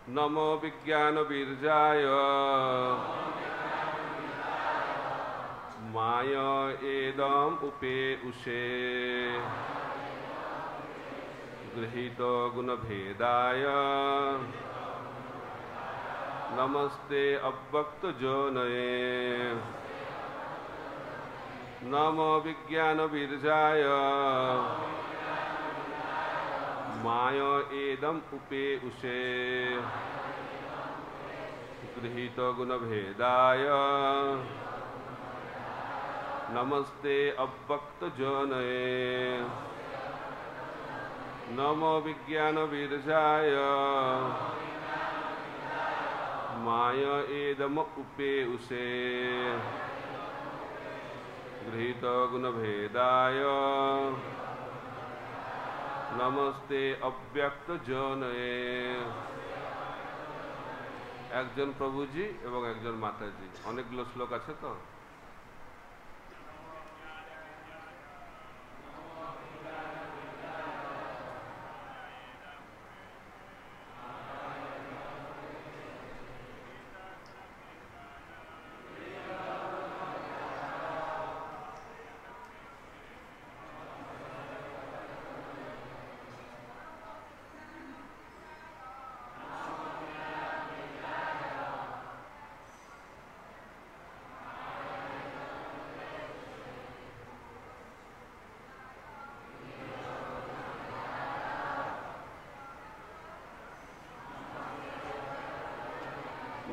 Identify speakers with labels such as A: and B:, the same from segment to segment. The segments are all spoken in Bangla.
A: नमो विज्ञानवीर्याय माय एदम उपे उषे गृहीत गुणभेदाय नमस्ते अव्यक्तजनये नमो विज्ञानवीर्याय माय एदम उपे उषे गृहीत गुणभेदाय नमस्ते अव्यक्तजनये नमो विज्ञानवीर्याय माय एदम उपे उषे गृहीत गुणभेदाय नमस्ते अव्यक्तजनये। একজন প্রভুজি এবং একজন মাতাজি, অনেকগুলো শ্লোক আছে তো।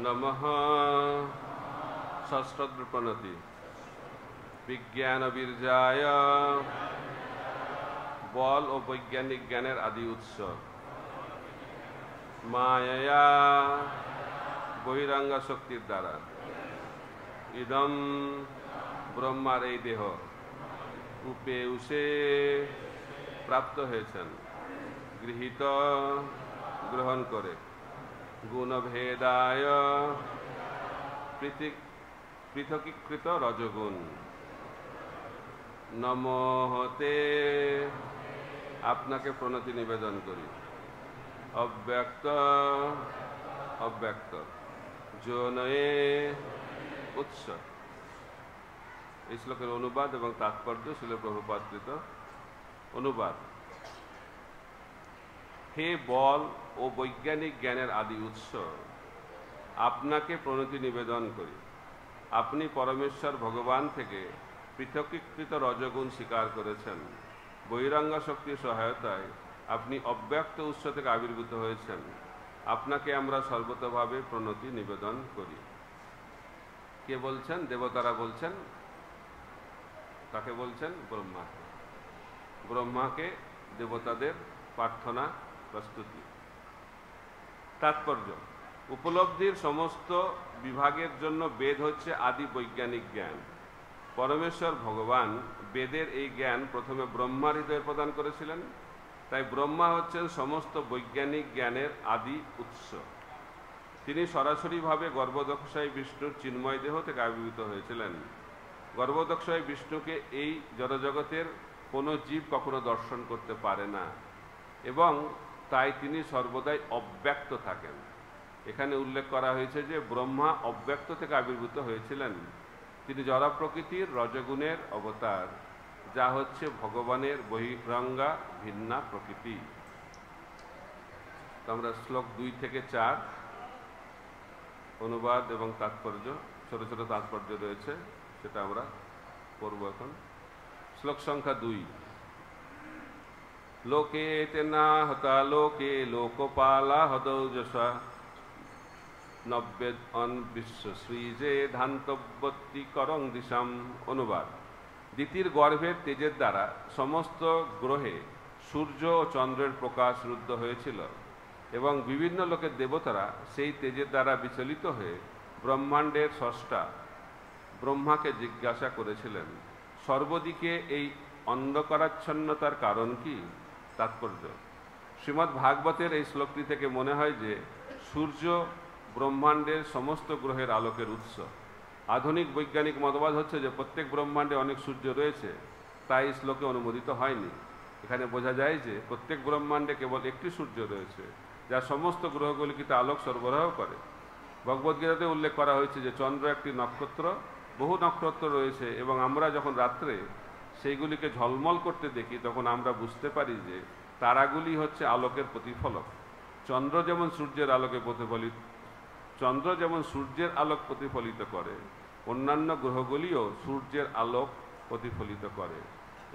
A: नमः सश्रद्धप्रणति विज्ञानवीर्याय बल और वैज्ञानिक ज्ञानेर आदि उत्स माया बहिरंगा शक्तिर द्वारा इदम ब्रह्मार এই দেহ উপে উষে प्राप्त হয়েছেন গৃহীত গ্রহণ করে गुणभेदाय पृथकीकृत रजगुण नमोहते आपनाके प्रणति निवेदन करी अव्यक्त अव्यक्त जनये उत्स। এই শ্লোকের অনুবাদ এবং তাৎপর্য শিল প্রভুপাদকৃত অনুবাদ। হে বল ও বৈজ্ঞানিক জ্ঞানের আদি উৎস, আপনাকে প্রণতি নিবেদন করি। আপনি পরমেশ্বর ভগবান থেকে পৃথকীকৃত রজগুণ স্বীকার করেছেন। বহিরাঙ্গা শক্তির সহায়তায় আপনি অব্যক্ত উৎস থেকে আবির্ভূত হয়েছেন। আপনাকে আমরা সর্বতভাবে প্রণতি নিবেদন করি। কে বলছেন? দেবতারা বলছেন। কাকে বলছেন? ব্রহ্মাকে। ব্রহ্মাকে দেবতাদের প্রার্থনা প্রস্তুতি। তাৎপর্য: উপলব্ধির সমস্ত বিভাগের জন্য বেদ হচ্ছে আদি বৈজ্ঞানিক জ্ঞান। পরমেশ্বর ভগবান বেদের এই জ্ঞান প্রথমে ব্রহ্মার হৃদয়ে প্রদান করেছিলেন। তাই ব্রহ্মা হচ্ছেন সমস্ত বৈজ্ঞানিক জ্ঞানের আদি উৎস। তিনি সরাসরিভাবে গর্ভদক্ষায় বিষ্ণুর চিন্ময় দেহ থেকে আবির্ভূত হয়েছিলেন। গর্ভদক্ষায় বিষ্ণুকে এই জড়জগতের কোনো জীব কখনো দর্শন করতে পারে না এবং তাই তিনি সর্বদাই অব্যক্ত থাকেন। এখানে উল্লেখ করা হয়েছে যে ব্রহ্মা অব্যক্ত থেকে আবির্ভূত হয়েছিলেন। তিনি জড় প্রকৃতির রজগুণের অবতার, যা হচ্ছে ভগবানের বহিরঙ্গা ভিন্না প্রকৃতি। আমরা শ্লোক 2 থেকে 4 অনুবাদ এবং তাৎপর্য, ছোট ছোট তাৎপর্য রয়েছে, সেটা আমরা পড়ব এখন। শ্লোক সংখ্যা 2। लोके तेना हता लोके लोकपाला हदौजसा नव्यद अन विश्व श्रीजे धान्तव्यति करं दिशाम। অনুবাদ: দিতির গর্ভের তেজের দ্বারা সমস্ত গ্রহে সূর্য ও চন্দ্রের প্রকাশ রুদ্ধ হয়েছিল এবং বিভিন্ন লোকের দেবতারা সেই তেজের দ্বারা বিচলিত হয়ে ব্রহ্মাণ্ডের স্রষ্টা ব্রহ্মাকে জিজ্ঞাসা করেছিলেন, সর্বদিকে এই অন্ধকারাচ্ছন্নতার কারণ কি? তাৎপর্য: শ্রীমদ্ ভাগবতের এই শ্লোকটি থেকে মনে হয় যে সূর্য ব্রহ্মাণ্ডের সমস্ত গ্রহের আলোকের উৎস। আধুনিক বৈজ্ঞানিক মতবাদ হচ্ছে যে প্রত্যেক ব্রহ্মাণ্ডে অনেক সূর্য রয়েছে, তাই শ্লোকে অনুমোদিত হয়নি। এখানে বোঝা যায় যে প্রত্যেক ব্রহ্মাণ্ডে কেবল একটি সূর্য রয়েছে যা সমস্ত গ্রহগুলিকে আলোক সরবরাহ করে। ভগবদ্গীতাতে উল্লেখ করা হয়েছে যে চন্দ্র একটি নক্ষত্র, বহু নক্ষত্র রয়েছে, এবং আমরা যখন রাত্রে সেইগুলিকে ঝলমল করতে দেখি তখন আমরা বুঝতে পারি যে তারাগুলি হচ্ছে আলোকের প্রতিফলক। চন্দ্র যেমন সূর্যের আলোক প্রতিফলিত করে, অন্যান্য গ্রহগুলিও সূর্যের আলোক প্রতিফলিত করে,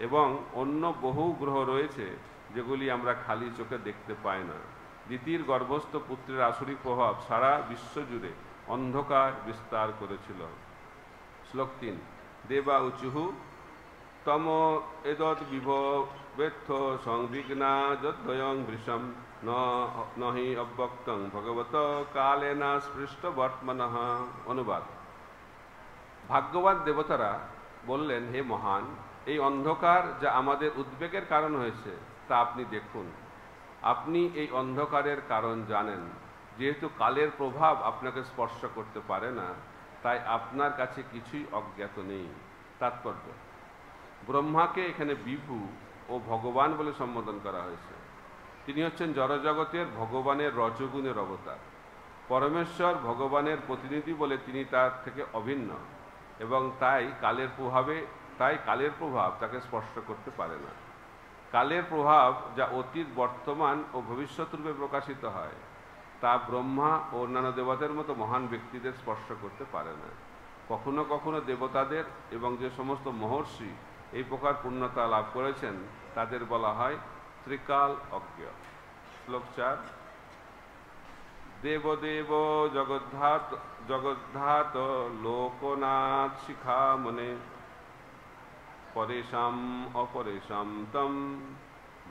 A: এবং অন্য বহু গ্রহ রয়েছে যেগুলি আমরা খালি চোখে দেখতে পাই না। দিতির গর্ভস্থ পুত্রের আসরিক প্রভাব সারা বিশ্ব জুড়ে অন্ধকার বিস্তার করেছিল। শ্লোক 3। দেবা উচুহু তম এদৎ বিভবেত্থ সংবিঘ্না যদ্বয়ং বৃষম নহি অব্যক্তং ভগবত কালেনা স্পৃষ্ট বর্তমানঃ। অনুবাদ: ভাগ্যবান দেবতারা বললেন, হে মহান, এই অন্ধকার যা আমাদের উদ্বেগের কারণ হয়েছে তা আপনি দেখুন। আপনি এই অন্ধকারের কারণ জানেন। যেহেতু কালের প্রভাব আপনাকে স্পর্শ করতে পারে না, তাই আপনার কাছে কিছুই অজ্ঞাত নেই। তাৎপর্য: ব্রহ্মাকে এখানে বিভু ও ভগবান বলে সম্বোধন করা হয়েছে। তিনি হচ্ছেন জড়জগতের ভগবানের রজগুণের অবতার। পরমেশ্বর ভগবানের প্রতিনিধি বলে তিনি তার থেকে অভিন্ন, এবং তাই কালের প্রভাব তাকে স্পর্শ করতে পারে না। কালের প্রভাব যা অতীত, বর্তমান ও ভবিষ্যৎ রূপে প্রকাশিত হয় তা ব্রহ্মা ও অন্যান্য দেবতাদের মতো মহান ব্যক্তিদের স্পর্শ করতে পারে না। কখনো কখনো দেবতাদের এবং যে সমস্ত মহর্ষি এই প্রকার পূর্ণতা লাভ করেছেন তাদের বলা হয় ত্রিকাল অজ্ঞ। শ্লোক 4। দেবদেব জগদ্ধাত লোকনাথ শিখামনে পরেশাম অপরেশাম তম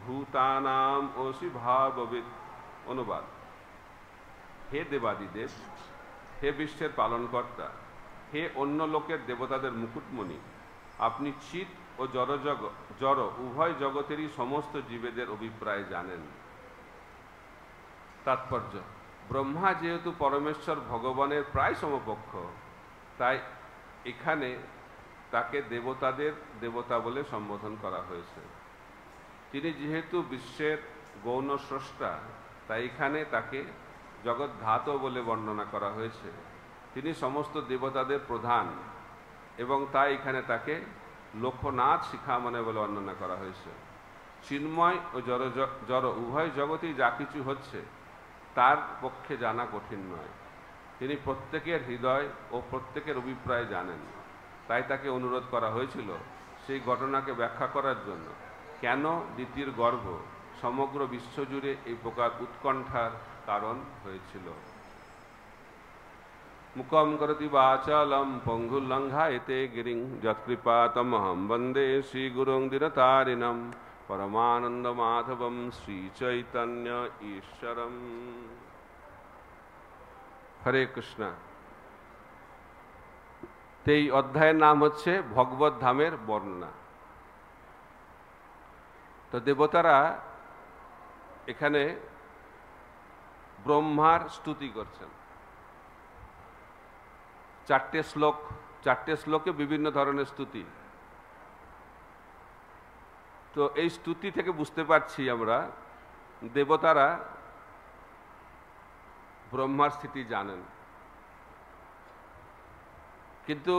A: ভূতানাম ওসি ভাববিদ। অনুবাদ: হে দেবাদিদেব, হে বিশ্বের পালনকর্তা, হে অন্য লোকের দেবতাদের মুকুটমণি, আপনি চিৎ ও জড় উভয় জগতেরই সমস্ত জীবেদের অভিপ্রায় জানেন। তাৎপর্য: ব্রহ্মা যেহেতু পরমেশ্বর ভগবানের প্রায় সমকক্ষ, তাই এখানে তাকে দেবতাদের দেবতা বলে সম্বোধন করা হয়েছে। তিনি যেহেতু বিশ্বের গৌণ স্রষ্টা, তাই এখানে তাকে জগদ্ধাত বলে বর্ণনা করা হয়েছে। তিনি সমস্ত দেবতাদের প্রধান, এবং তাই এখানে তাকে লোকনাথ শিখামনে বলে বর্ণনা করা হয়েছে। চিন্ময় ও জড় উভয় জগতেই যা কিছু হচ্ছে তার পক্ষে জানা কঠিন নয়। তিনি প্রত্যেকের হৃদয় ও প্রত্যেকের অভিপ্রায় জানেন। তাই তাকে অনুরোধ করা হয়েছিল সেই ঘটনাকে ব্যাখ্যা করার জন্য, কেন দিতির গর্ভ সমগ্র বিশ্বজুড়ে এই প্রকার উৎকণ্ঠার কারণ হয়েছিল। মুখম করতি বাচালম পঙ্গুলঙ্ঘায়তে গিরিং যৎকৃপাতমহং বন্দে শ্রীগুরুং দীনতারিণম পরমানন্দ মাধবম শ্রীচৈতন্য ঈশ্বরম। হরে কৃষ্ণ। এই অধ্যায়ের নাম হচ্ছে ভগবত ধামের বর্ণনা। তো দেবতারা এখানে ব্রহ্মার স্তুতি করছেন। 4টে শ্লোকে বিভিন্ন ধরনের স্তুতি। তো এই স্তুতি থেকে বুঝতে পারছি আমরা দেবতারা ব্রহ্মার স্থিতি জানেন, কিন্তু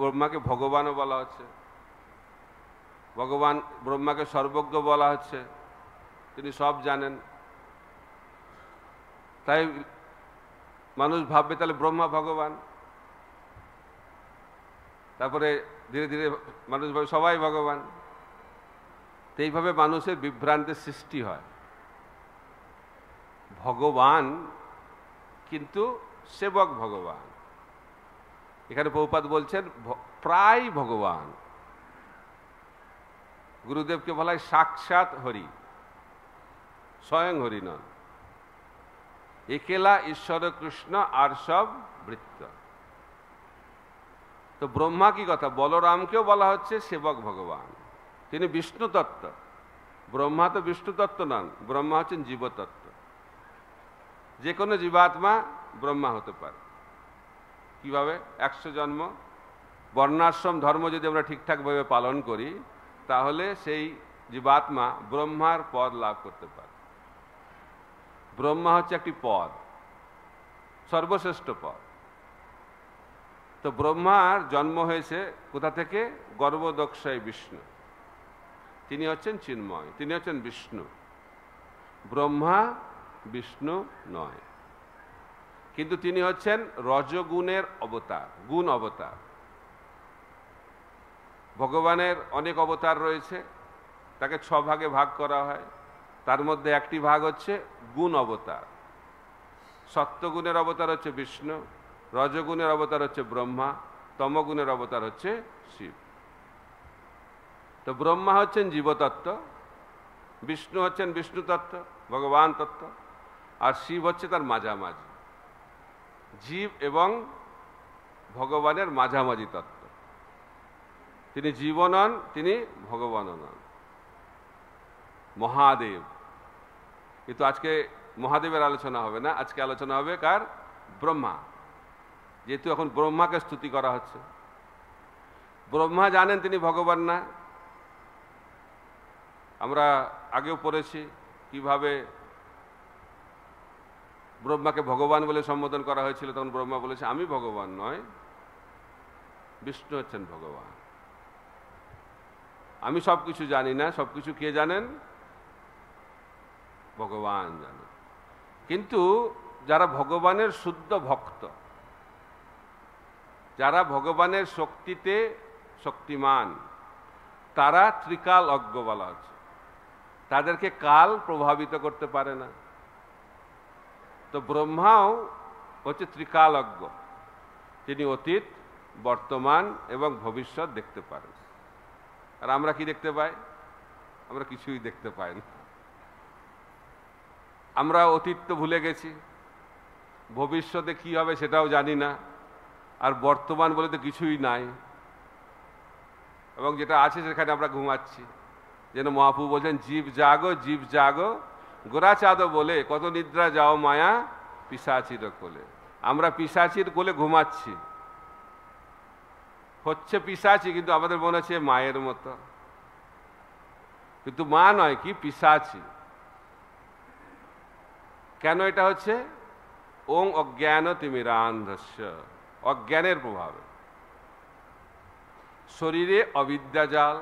A: ব্রহ্মাকে ভগবানও বলা হচ্ছে, ব্রহ্মাকে সর্বজ্ঞ বলা হচ্ছে, তিনি সব জানেন। তাই মানুষ ভাববে তাহলে ব্রহ্মা ভগবান, তারপরে ধীরে ধীরে মানুষ ভাবে সবাই ভগবান। তো এইভাবে মানুষের বিভ্রান্তির সৃষ্টি হয়। ভগবান কিন্তু সেবক ভগবান। এখানে প্রভুপাদ বলছেন প্রায় ভগবান। গুরুদেবকে বলা হয় সাক্ষাৎ হরি, স্বয়ং হরি নন। একেলা ঈশ্বর কৃষ্ণ আর সব বৃত্ত। তো ব্রহ্মা কি কথা, বলরামকেও বলা হচ্ছে সেবক ভগবান, তিনি বিষ্ণু তত্ত্ব। ব্রহ্মা তো বিষ্ণু তত্ত্ব নন, ব্রহ্মা হচ্ছেন জীবতত্ত্ব। যে কোনো জীবাত্মা ব্রহ্মা হতে পারে। কিভাবে? 100 জন্ম, বর্ণাশ্রম ধর্ম যদি আমরা ঠিকঠাকভাবে পালন করি তাহলে সেই জীবাত্মা ব্রহ্মার পদ লাভ করতে পারে। ব্রহ্মা হচ্ছে একটি পদ, সর্বশ্রেষ্ঠ পদ। তো ব্রহ্মার জন্ম হয়েছে কোথা থেকে? গর্ভদক্ষায় বিষ্ণু, তিনি হচ্ছেন চিন্ময়, তিনি হচ্ছেন বিষ্ণু। ব্রহ্মা বিষ্ণু নয়, কিন্তু তিনি হচ্ছেন রজগুণের অবতার, গুণ অবতার। ভগবানের অনেক অবতার রয়েছে, তাকে 6 ভাগে ভাগ করা হয়। তার মধ্যে একটি ভাগ হচ্ছে গুণ অবতার। সত্যগুণের অবতার হচ্ছে বিষ্ণু, রজগুণের অবতার হচ্ছে ব্রহ্মা, তমগুণের অবতার হচ্ছে শিব। তো ব্রহ্মা হচ্ছেন জীবতত্ত্ব, বিষ্ণু হচ্ছেন বিষ্ণু তত্ত্ব, ভগবান তত্ত্ব, আর শিব হচ্ছে তার মাঝামাঝি, জীব এবং ভগবানের মাঝামাঝি তত্ত্ব। তিনি জীব নন, তিনি ভগবানও নন, মহাদেব। কিন্তু আজকে মহাদেবের আলোচনা হবে না, আজকে আলোচনা হবে কার? ব্রহ্মা। যেহেতু এখন ব্রহ্মাকে স্তুতি করা হচ্ছে। ব্রহ্মা জানেন তিনি ভগবান না। আমরা আগেও পড়েছি কিভাবে ব্রহ্মাকে ভগবান বলে সম্বোধন করা হয়েছিল। তখন ব্রহ্মা বলেছে, আমি ভগবান নয়, বিষ্ণু হচ্ছেন ভগবান। আমি সবকিছু জানি না, সবকিছু কে জানেন? ভগবান জানেন। কিন্তু যারা ভগবানের শুদ্ধ ভক্ত, যারা ভগবানের শক্তিতে শক্তিমান, তারা ত্রিকাল অজ্ঞ বলা হচ্ছে। তাদেরকে কাল প্রভাবিত করতে পারে না। তো ব্রহ্মাও হচ্ছে ত্রিকাল অজ্ঞ, তিনি অতীত, বর্তমান এবং ভবিষ্যৎ দেখতে পারেন। আর আমরা কি দেখতে পাই? আমরা কিছুই দেখতে পাই না। আমরা অতীত তো ভুলে গেছি, ভবিষ্যতে কি হবে সেটাও জানি না, আর বর্তমান বলে তো কিছুই নাই, এবং যেটা আছে সেখানে আমরা ঘুমাচ্ছি। যেন মহাপ্রভু বলছেন, জীব জাগো, জীব জাগো, গোরা চাঁদ বলে কত নিদ্রা যাও মায়া পিশাচির কোলে। আমরা পিশাচির কোলে ঘুমাচ্ছি, হচ্ছে পিশাচি, কিন্তু আমাদের মনে হচ্ছে মায়ের মতো, কিন্তু মা নয়, কি পিশাচি। কেন এটা হচ্ছে? ওং অজ্ঞান তিমিরান্ধস্য, অজ্ঞানের প্রভাবে। শরীরে অবিদ্যা জাল,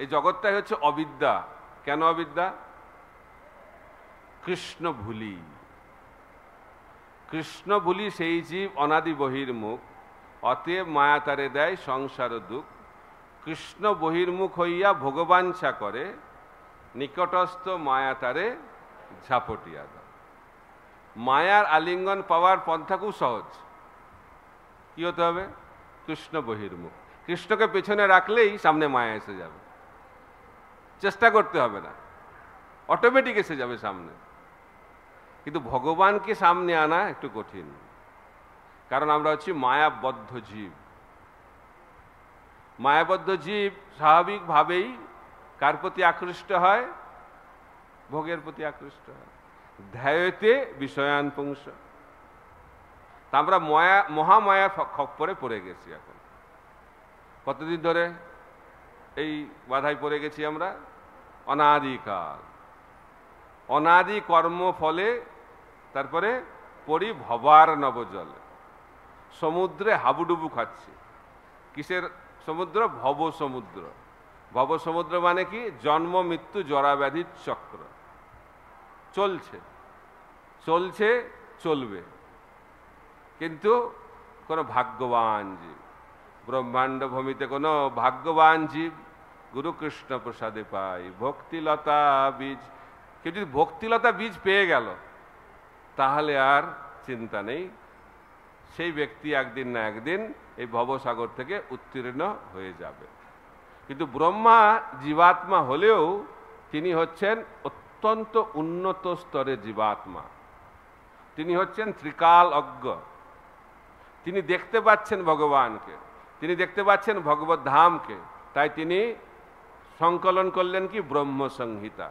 A: এই জগৎটাই হচ্ছে অবিদ্যা। কেন অবিদ্যা? কৃষ্ণ ভুলি। কৃষ্ণ ভুলি সেই জীব অনাদি বহির্মুখ, অতএব মায়া তারে দেয় সংসার দুঃখ। কৃষ্ণ বহির্মুখ হইয়া ভগবাঞ্ছা করে, নিকটস্থ মায়া তারে ঝাপটিয়া দেয়। মায়ার আলিঙ্গন পাওয়ার পন্থা খুব সহজ। কি হতে হবে? কৃষ্ণ বহির্মুখ। কৃষ্ণকে পেছনে রাখলেই সামনে মায়া এসে যাবে, চেষ্টা করতে হবে না, অটোমেটিক এসে যাবে সামনে। কিন্তু ভগবানকে সামনে আনা একটু কঠিন, কারণ আমরা হচ্ছি মায়াবদ্ধ জীব। মায়াবদ্ধ জীব স্বাভাবিকভাবেই কার প্রতি আকৃষ্ট হয়? ভোগের প্রতি আকৃষ্ট হয়। ধ্যায়তে বিষয়ান পুংস। তা আমরা মহামায়া খপ্পরে পড়ে গেছি। এখন কতদিন ধরে এই বাধায় পড়ে গেছি আমরা? অনাদিকাল। অনাদি কর্ম ফলে তারপরে পড়ি ভবার নবজলে, সমুদ্রে হাবুডুবু খাচ্ছি। কিসের সমুদ্র? ভব সমুদ্র। ভব সমুদ্র মানে কি? জন্ম মৃত্যু জরা ব্যাধির চক্র চলছে, চলছে, চলবে। কিন্তু কোনো ভাগ্যবান জীব, ব্রহ্মাণ্ড ভূমিতে কোনো ভাগ্যবান জীব গুরু কৃষ্ণ প্রসাদে পাই ভক্তিলতা বীজ। কেউ যদি ভক্তিলতা বীজ পেয়ে গেল, তাহলে আর চিন্তা নেই, সেই ব্যক্তি একদিন না একদিন এই ভবসাগর থেকে উত্তীর্ণ হয়ে যাবে। কিন্তু ব্রহ্মা জীবাত্মা হলেও তিনি হচ্ছেন অত্যন্ত উন্নত স্তরের জীবাত্মা। তিনি হচ্ছেন ত্রিকাল অজ্ঞ। তিনি দেখতে পাচ্ছেন ভগবানকে, তিনি দেখতে পাচ্ছেন ভগবত ধামকে। তাই তিনি সংকলন করলেন কি? ব্রহ্ম সংহিতা।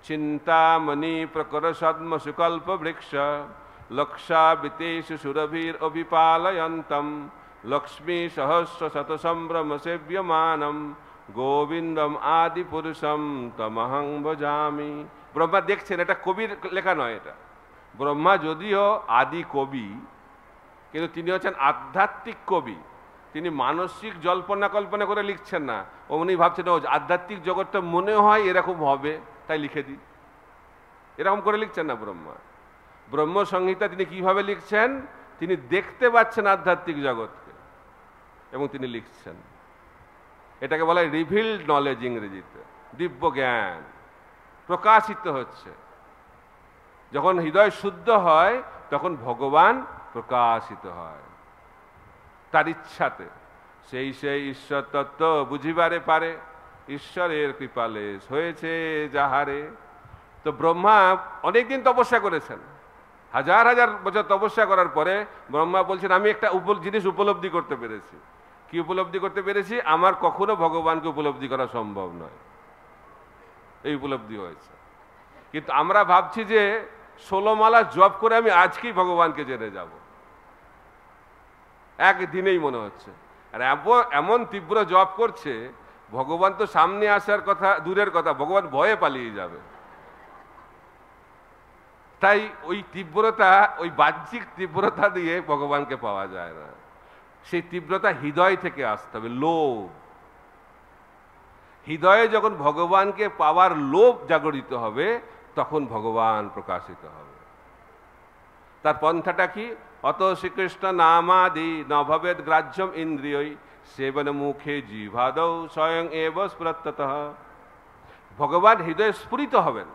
A: চিন্তামণি প্রকর সদ্ম সুকল্প বৃক্ষ লক্ষাবৃতেষু সুরভীর অভিপালয়ন্তম লক্ষ্মী সহস্র শত সম্ভ্রম সেব্যমানম গোবিন্দম আদি পুরুষম তমহং ভজামি। ব্রহ্মা দেখছেন, এটা কবির লেখা নয়, এটা ব্রহ্মা যদিও আদি কবি, কিন্তু তিনি হচ্ছেন আধ্যাত্মিক কবি। তিনি মানসিক জল্পনা কল্পনা করে লিখছেন না। উনি ভাবছেন ও আধ্যাত্মিক জগৎটা মনে হয় এরকম হবে, তাই লিখে দিই, এরকম করে লিখছেন না ব্রহ্মা। ব্রহ্ম সংহিতা তিনি কিভাবে লিখছেন? তিনি দেখতে পাচ্ছেন আধ্যাত্মিক জগৎকে এবং তিনি লিখছেন। এটাকে বলা হয় রিভিলড নলেজ ইংরেজিতে, দিব্য জ্ঞান প্রকাশিত হচ্ছে। যখন হৃদয় শুদ্ধ হয় তখন ভগবান প্রকাশিত হয় তার ইচ্ছাতে। সেই সেই ঈশ্বর তত্ত্ব বুঝিবারে পারে, ঈশ্বরের কৃপালে হয়েছে যাহারে। তো ব্রহ্মা অনেকদিন তপস্যা করেছেন, হাজার হাজার বছর তপস্যা করার পরে ব্রহ্মা বলছেন আমি একটা জিনিস উপলব্ধি করতে পেরেছি। কি উপলব্ধি করতে পেরেছি? আমার কখনো ভগবানকে উপলব্ধি করা সম্ভব নয়, এই উপলব্ধি হয়েছে। কিন্তু আমরা ভাবছি যে 16 মালা জপ করে আমি আজকেই ভগবানকে জেনে যাব, একদিনেই মনে হচ্ছে। আর এমন তীব্র জপ করছে, ভগবান তো সামনে আসার কথা দূরের কথা, ভগবান ভয়ে পালিয়ে যাবে। তাই ওই তীব্রতা, ওই বাহ্যিক তীব্রতা দিয়ে ভগবানকে পাওয়া যায় না। সেই তীব্রতা হৃদয় থেকে আসতে হবে, লোভ। হৃদয়ে যখন ভগবানকে পাওয়ার লোভ জাগরিত হবে তখন ভগবান প্রকাশিত হবে। তার পন্থাটা কি? অত শ্রীকৃষ্ণ নামাদি নভবেদ গ্রাহ্যম ইন্দ্রিয়ই সেবন মুখে জিভাদৌ স্বয়ং এব স্ফুরত্যতঃ। ভগবান হৃদয়ে স্ফুরিত হবেন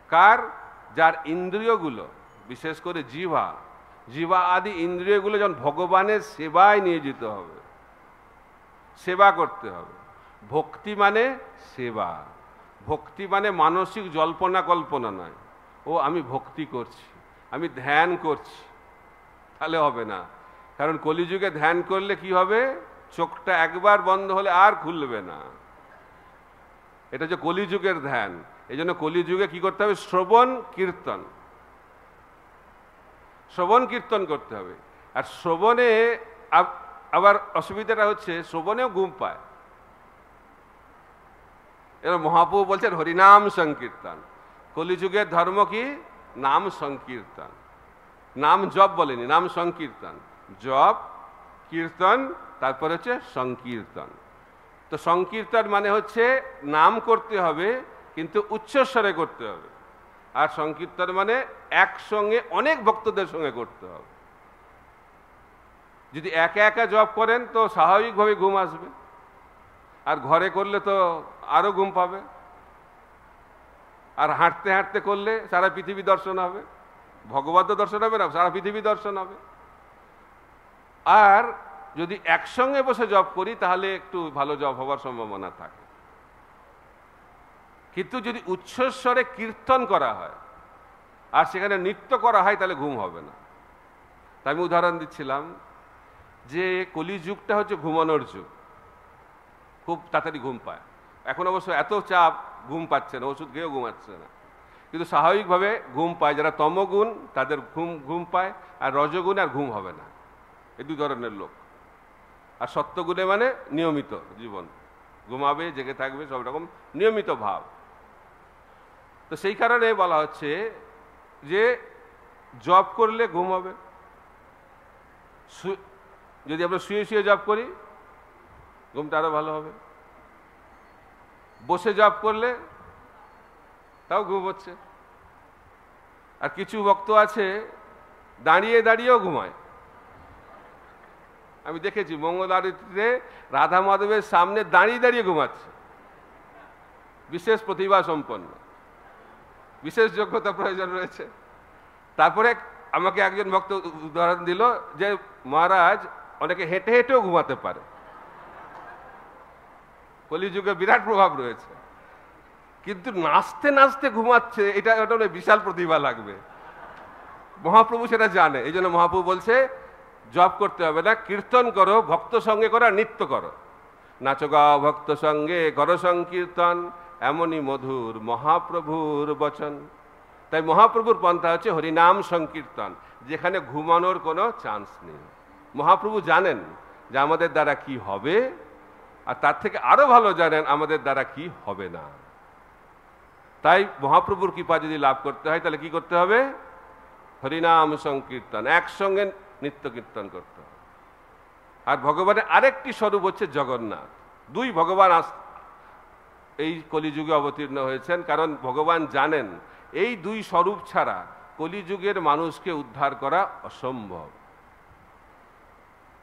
A: কার? যার ইন্দ্রিয়গুলো, বিশেষ করে জিহ্বা আদি ইন্দ্রিয়গুলো যখন ভগবানের সেবায় নিয়োজিত হবে, সেবা করতে হবে। ভক্তি মানে সেবা, ভক্তি মানে মানসিক জল্পনা কল্পনা নয়। ও আমি ভক্তি করছি, আমি ধ্যান করছি, তাহলে হবে না। কারণ কলিযুগে ধ্যান করলে কি হবে? চোখটা একবার বন্ধ হলে আর খুলবে না। এটা হচ্ছে কলিযুগের ধ্যান। এই জন্য কলিযুগে কি করতে হবে? শ্রবণ কীর্তন, শ্রবণ কীর্তন করতে হবে। আর শ্রবণে আবার অসুবিধাটা হচ্ছে, শ্রবণেও ঘুম পায়। এবার মহাপ্রভু বলছেন হরিনাম সংকীর্তন। কলিযুগের ধর্ম কি? নাম সংকীর্তন। নাম জপ বলেনি, নাম সংকীর্তন। জপ, কীর্তন, তারপর হচ্ছে সংকীর্তন। তো সংকীর্তন মানে হচ্ছে নাম করতে হবে কিন্তু উচ্চস্বরে করতে হবে। আর সংকীর্তন মানে একসঙ্গে অনেক ভক্তদের সঙ্গে করতে হবে। যদি একা একা জপ করেন তো স্বাভাবিকভাবে ঘুম আসবে, আর ঘরে করলে তো আরো ঘুম পাবে। আর হাঁটতে হাঁটতে করলে সারা পৃথিবী দর্শন হবে, ভগবান তো দর্শন হবে না, সারা পৃথিবী দর্শন হবে। আর যদি একসঙ্গে বসে জপ করি তাহলে একটু ভালো জপ হওয়ার সম্ভাবনা থাকে। কিন্তু যদি উচ্চস্বরে কীর্তন করা হয় আর সেখানে নৃত্য করা হয় তাহলে ঘুম হবে না। তাই আমি উদাহরণ দিচ্ছিলাম যে কলিযুগটা হচ্ছে ঘুমানোর যুগ, খুব তাড়াতাড়ি ঘুম পায়। এখন অবশ্য এত চাপ, ঘুম পাচ্ছে না, ওষুধ খেয়েও ঘুমাচ্ছে না, কিন্তু স্বাভাবিকভাবে ঘুম পায়। যারা তমগুণ তাদের ঘুম পায়, আর রজগুণে আর ঘুম হবে না, এই দুই ধরনের লোক। আর সত্যগুণে মানে নিয়মিত জীবন, ঘুমাবে, জেগে থাকবে, সব রকম নিয়মিত ভাব। তো সেই কারণে বলা হচ্ছে যে জব করলে ঘুম হবে। যদি আমরা শুয়ে শুয়ে জব করি ঘুমটা আরো ভালো হবে। বসে জব করলে তাও ঘুম হচ্ছে। আর কিছু ভক্ত আছে দাঁড়িয়ে দাঁড়িয়েও ঘুমায়। আমি দেখেছি মঙ্গল আরতিতে রাধা মাধবের সামনে দাঁড়িয়ে দাঁড়িয়ে ঘুমাচ্ছে। বিশেষ প্রতিভা সম্পন্ন, বিশেষ যোগ্যতা প্রয়োজন রয়েছে। তারপরে আমাকে একজন ভক্ত উদাহরণ দিল যে মহারাজ অনেকে হেঁটে হেঁটেও ঘুমাতে পারে। কলিযুগে বিরাট প্রভাব রয়েছে, কিন্তু নাচতে নাচতে ঘুমাচ্ছে, এটা বিশাল প্রতিভা লাগবে। মহাপ্রভু সেটা জানে, এই জন্য মহাপ্রভু বলছে জপ করতে হবে না, কীর্তন করো, ভক্ত সঙ্গে করো, নৃত্য করো। নাচো গাও ভক্ত সঙ্গে করো সংকীর্তন, এমনই মধুর মহাপ্রভুর বচন। তাই মহাপ্রভুর পন্থা হচ্ছে হরিনাম সংকীর্তন, যেখানে ঘুমানোর কোনো চান্স নেই। মহাপ্রভু জানেন যে আমাদের দ্বারা কি হবে, আর তার থেকে আরো ভালো জানেন আমাদের দ্বারা কি হবে না। তাই মহাপ্রভুর কৃপা যদি লাভ করতে হয় তাহলে কি করতে হবে? হরিনাম সংকীর্তন, একসঙ্গে নিত্য কীর্তন করতে হবে। আর ভগবানের আরেকটি স্বরূপ হচ্ছে জগন্নাথ। দুই ভগবান এই কলিযুগে অবতীর্ণ হয়েছেন, কারণ ভগবান জানেন এই দুই স্বরূপ ছাড়া কলিযুগের মানুষকে উদ্ধার করা অসম্ভব।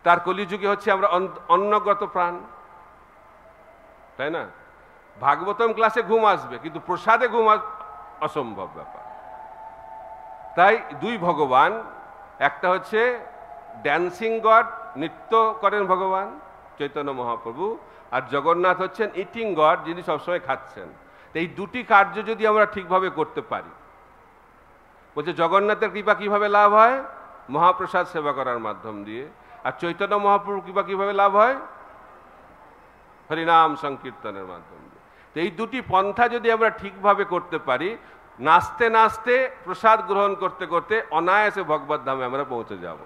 A: তার কলিযুগে হচ্ছে আমরা অন্নগত প্রাণ, তাই না? ভাগবতম ক্লাসে ঘুম আসবে, কিন্তু প্রসাদে ঘুম অসম্ভব ব্যাপার। তাই দুই ভগবান, একটা হচ্ছে ড্যান্সিং গড, নৃত্য করেন ভগবান চৈতন্য মহাপ্রভু, আর জগন্নাথ হচ্ছেন ইটিং গড, যিনি সবসময় খাচ্ছেন। এই দুটি কার্য যদি আমরা ঠিকভাবে করতে পারি, বলছে জগন্নাথের কৃপা কিভাবে লাভ হয়? মহাপ্রসাদ সেবা করার মাধ্যম দিয়ে। আর চৈতন্য মহাপ্রভুর কৃপা কিভাবে লাভ হয়? হরিনাম সংকীর্তনের মাধ্যম দিয়ে। তো এই দুটি পন্থা যদি আমরা ঠিকভাবে করতে পারি, নাচতে নাচতে প্রসাদ গ্রহণ করতে করতে অনায়াসে ভগবত ধামে আমরা পৌঁছে যাব।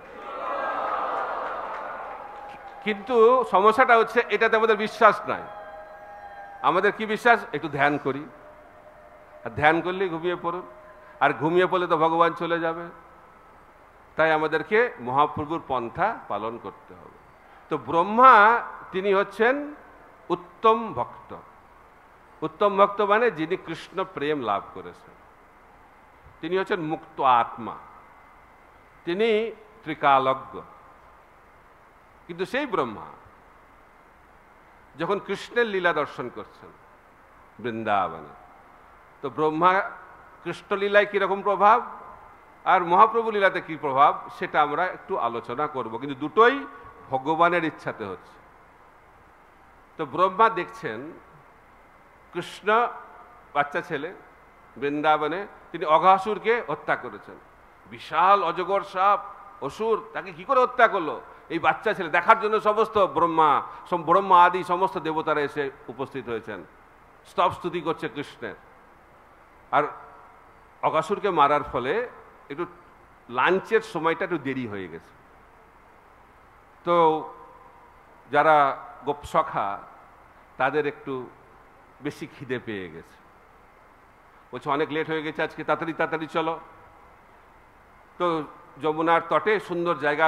A: কিন্তু সমস্যাটা হচ্ছে এটাতে আমাদের বিশ্বাস নাই। আমাদের কি বিশ্বাস? একটু ধ্যান করি, আর ধ্যান করলেই ঘুমিয়ে পড়ুন, আর ঘুমিয়ে পড়লে তো ভগবান চলে যাবে। তাই আমাদেরকে মহাপ্রভুর পন্থা পালন করতে হবে। তো ব্রহ্মা তিনি হচ্ছেন উত্তম ভক্ত। উত্তম ভক্ত মানে যিনি কৃষ্ণ প্রেম লাভ করেছেন, তিনি হচ্ছেন মুক্ত আত্মা, তিনি ত্রিকালজ্ঞ। কিন্তু সেই ব্রহ্মা যখন কৃষ্ণের লীলা দর্শন করছেন বৃন্দাবনে, তো ব্রহ্মা কৃষ্ণলীলায় কিরকম প্রভাব আর মহাপ্রভু লীলাতে কি প্রভাব সেটা আমরা একটু আলোচনা করব, কিন্তু দুটোই ভগবানের ইচ্ছাতে হচ্ছে। তো ব্রহ্মা দেখছেন কৃষ্ণ বাচ্চা ছেলে বৃন্দাবনে, তিনি অঘাসুরকে হত্যা করেছেন। বিশাল অজগর সাপ অসুর তাকে কি করে হত্যা করলো? এই বাচ্চা ছেলে দেখার জন্য সমস্ত ব্রহ্মা আদি সমস্ত দেবতারা এসে উপস্থিত হয়েছেন, স্তব স্তুতি করছে কৃষ্ণের। আর অঘাসুরকে মারার ফলে একটু লাঞ্চের সময়টা একটু দেরি হয়ে গেছে। তো যারা গোপসখা তাদের একটু বেশি খিদে পেয়ে গেছে, বলছে অনেক লেট হয়ে গেছে আজকে, তাড়াতাড়ি তাড়াতাড়ি চলো। তো যমুনার তটে সুন্দর জায়গা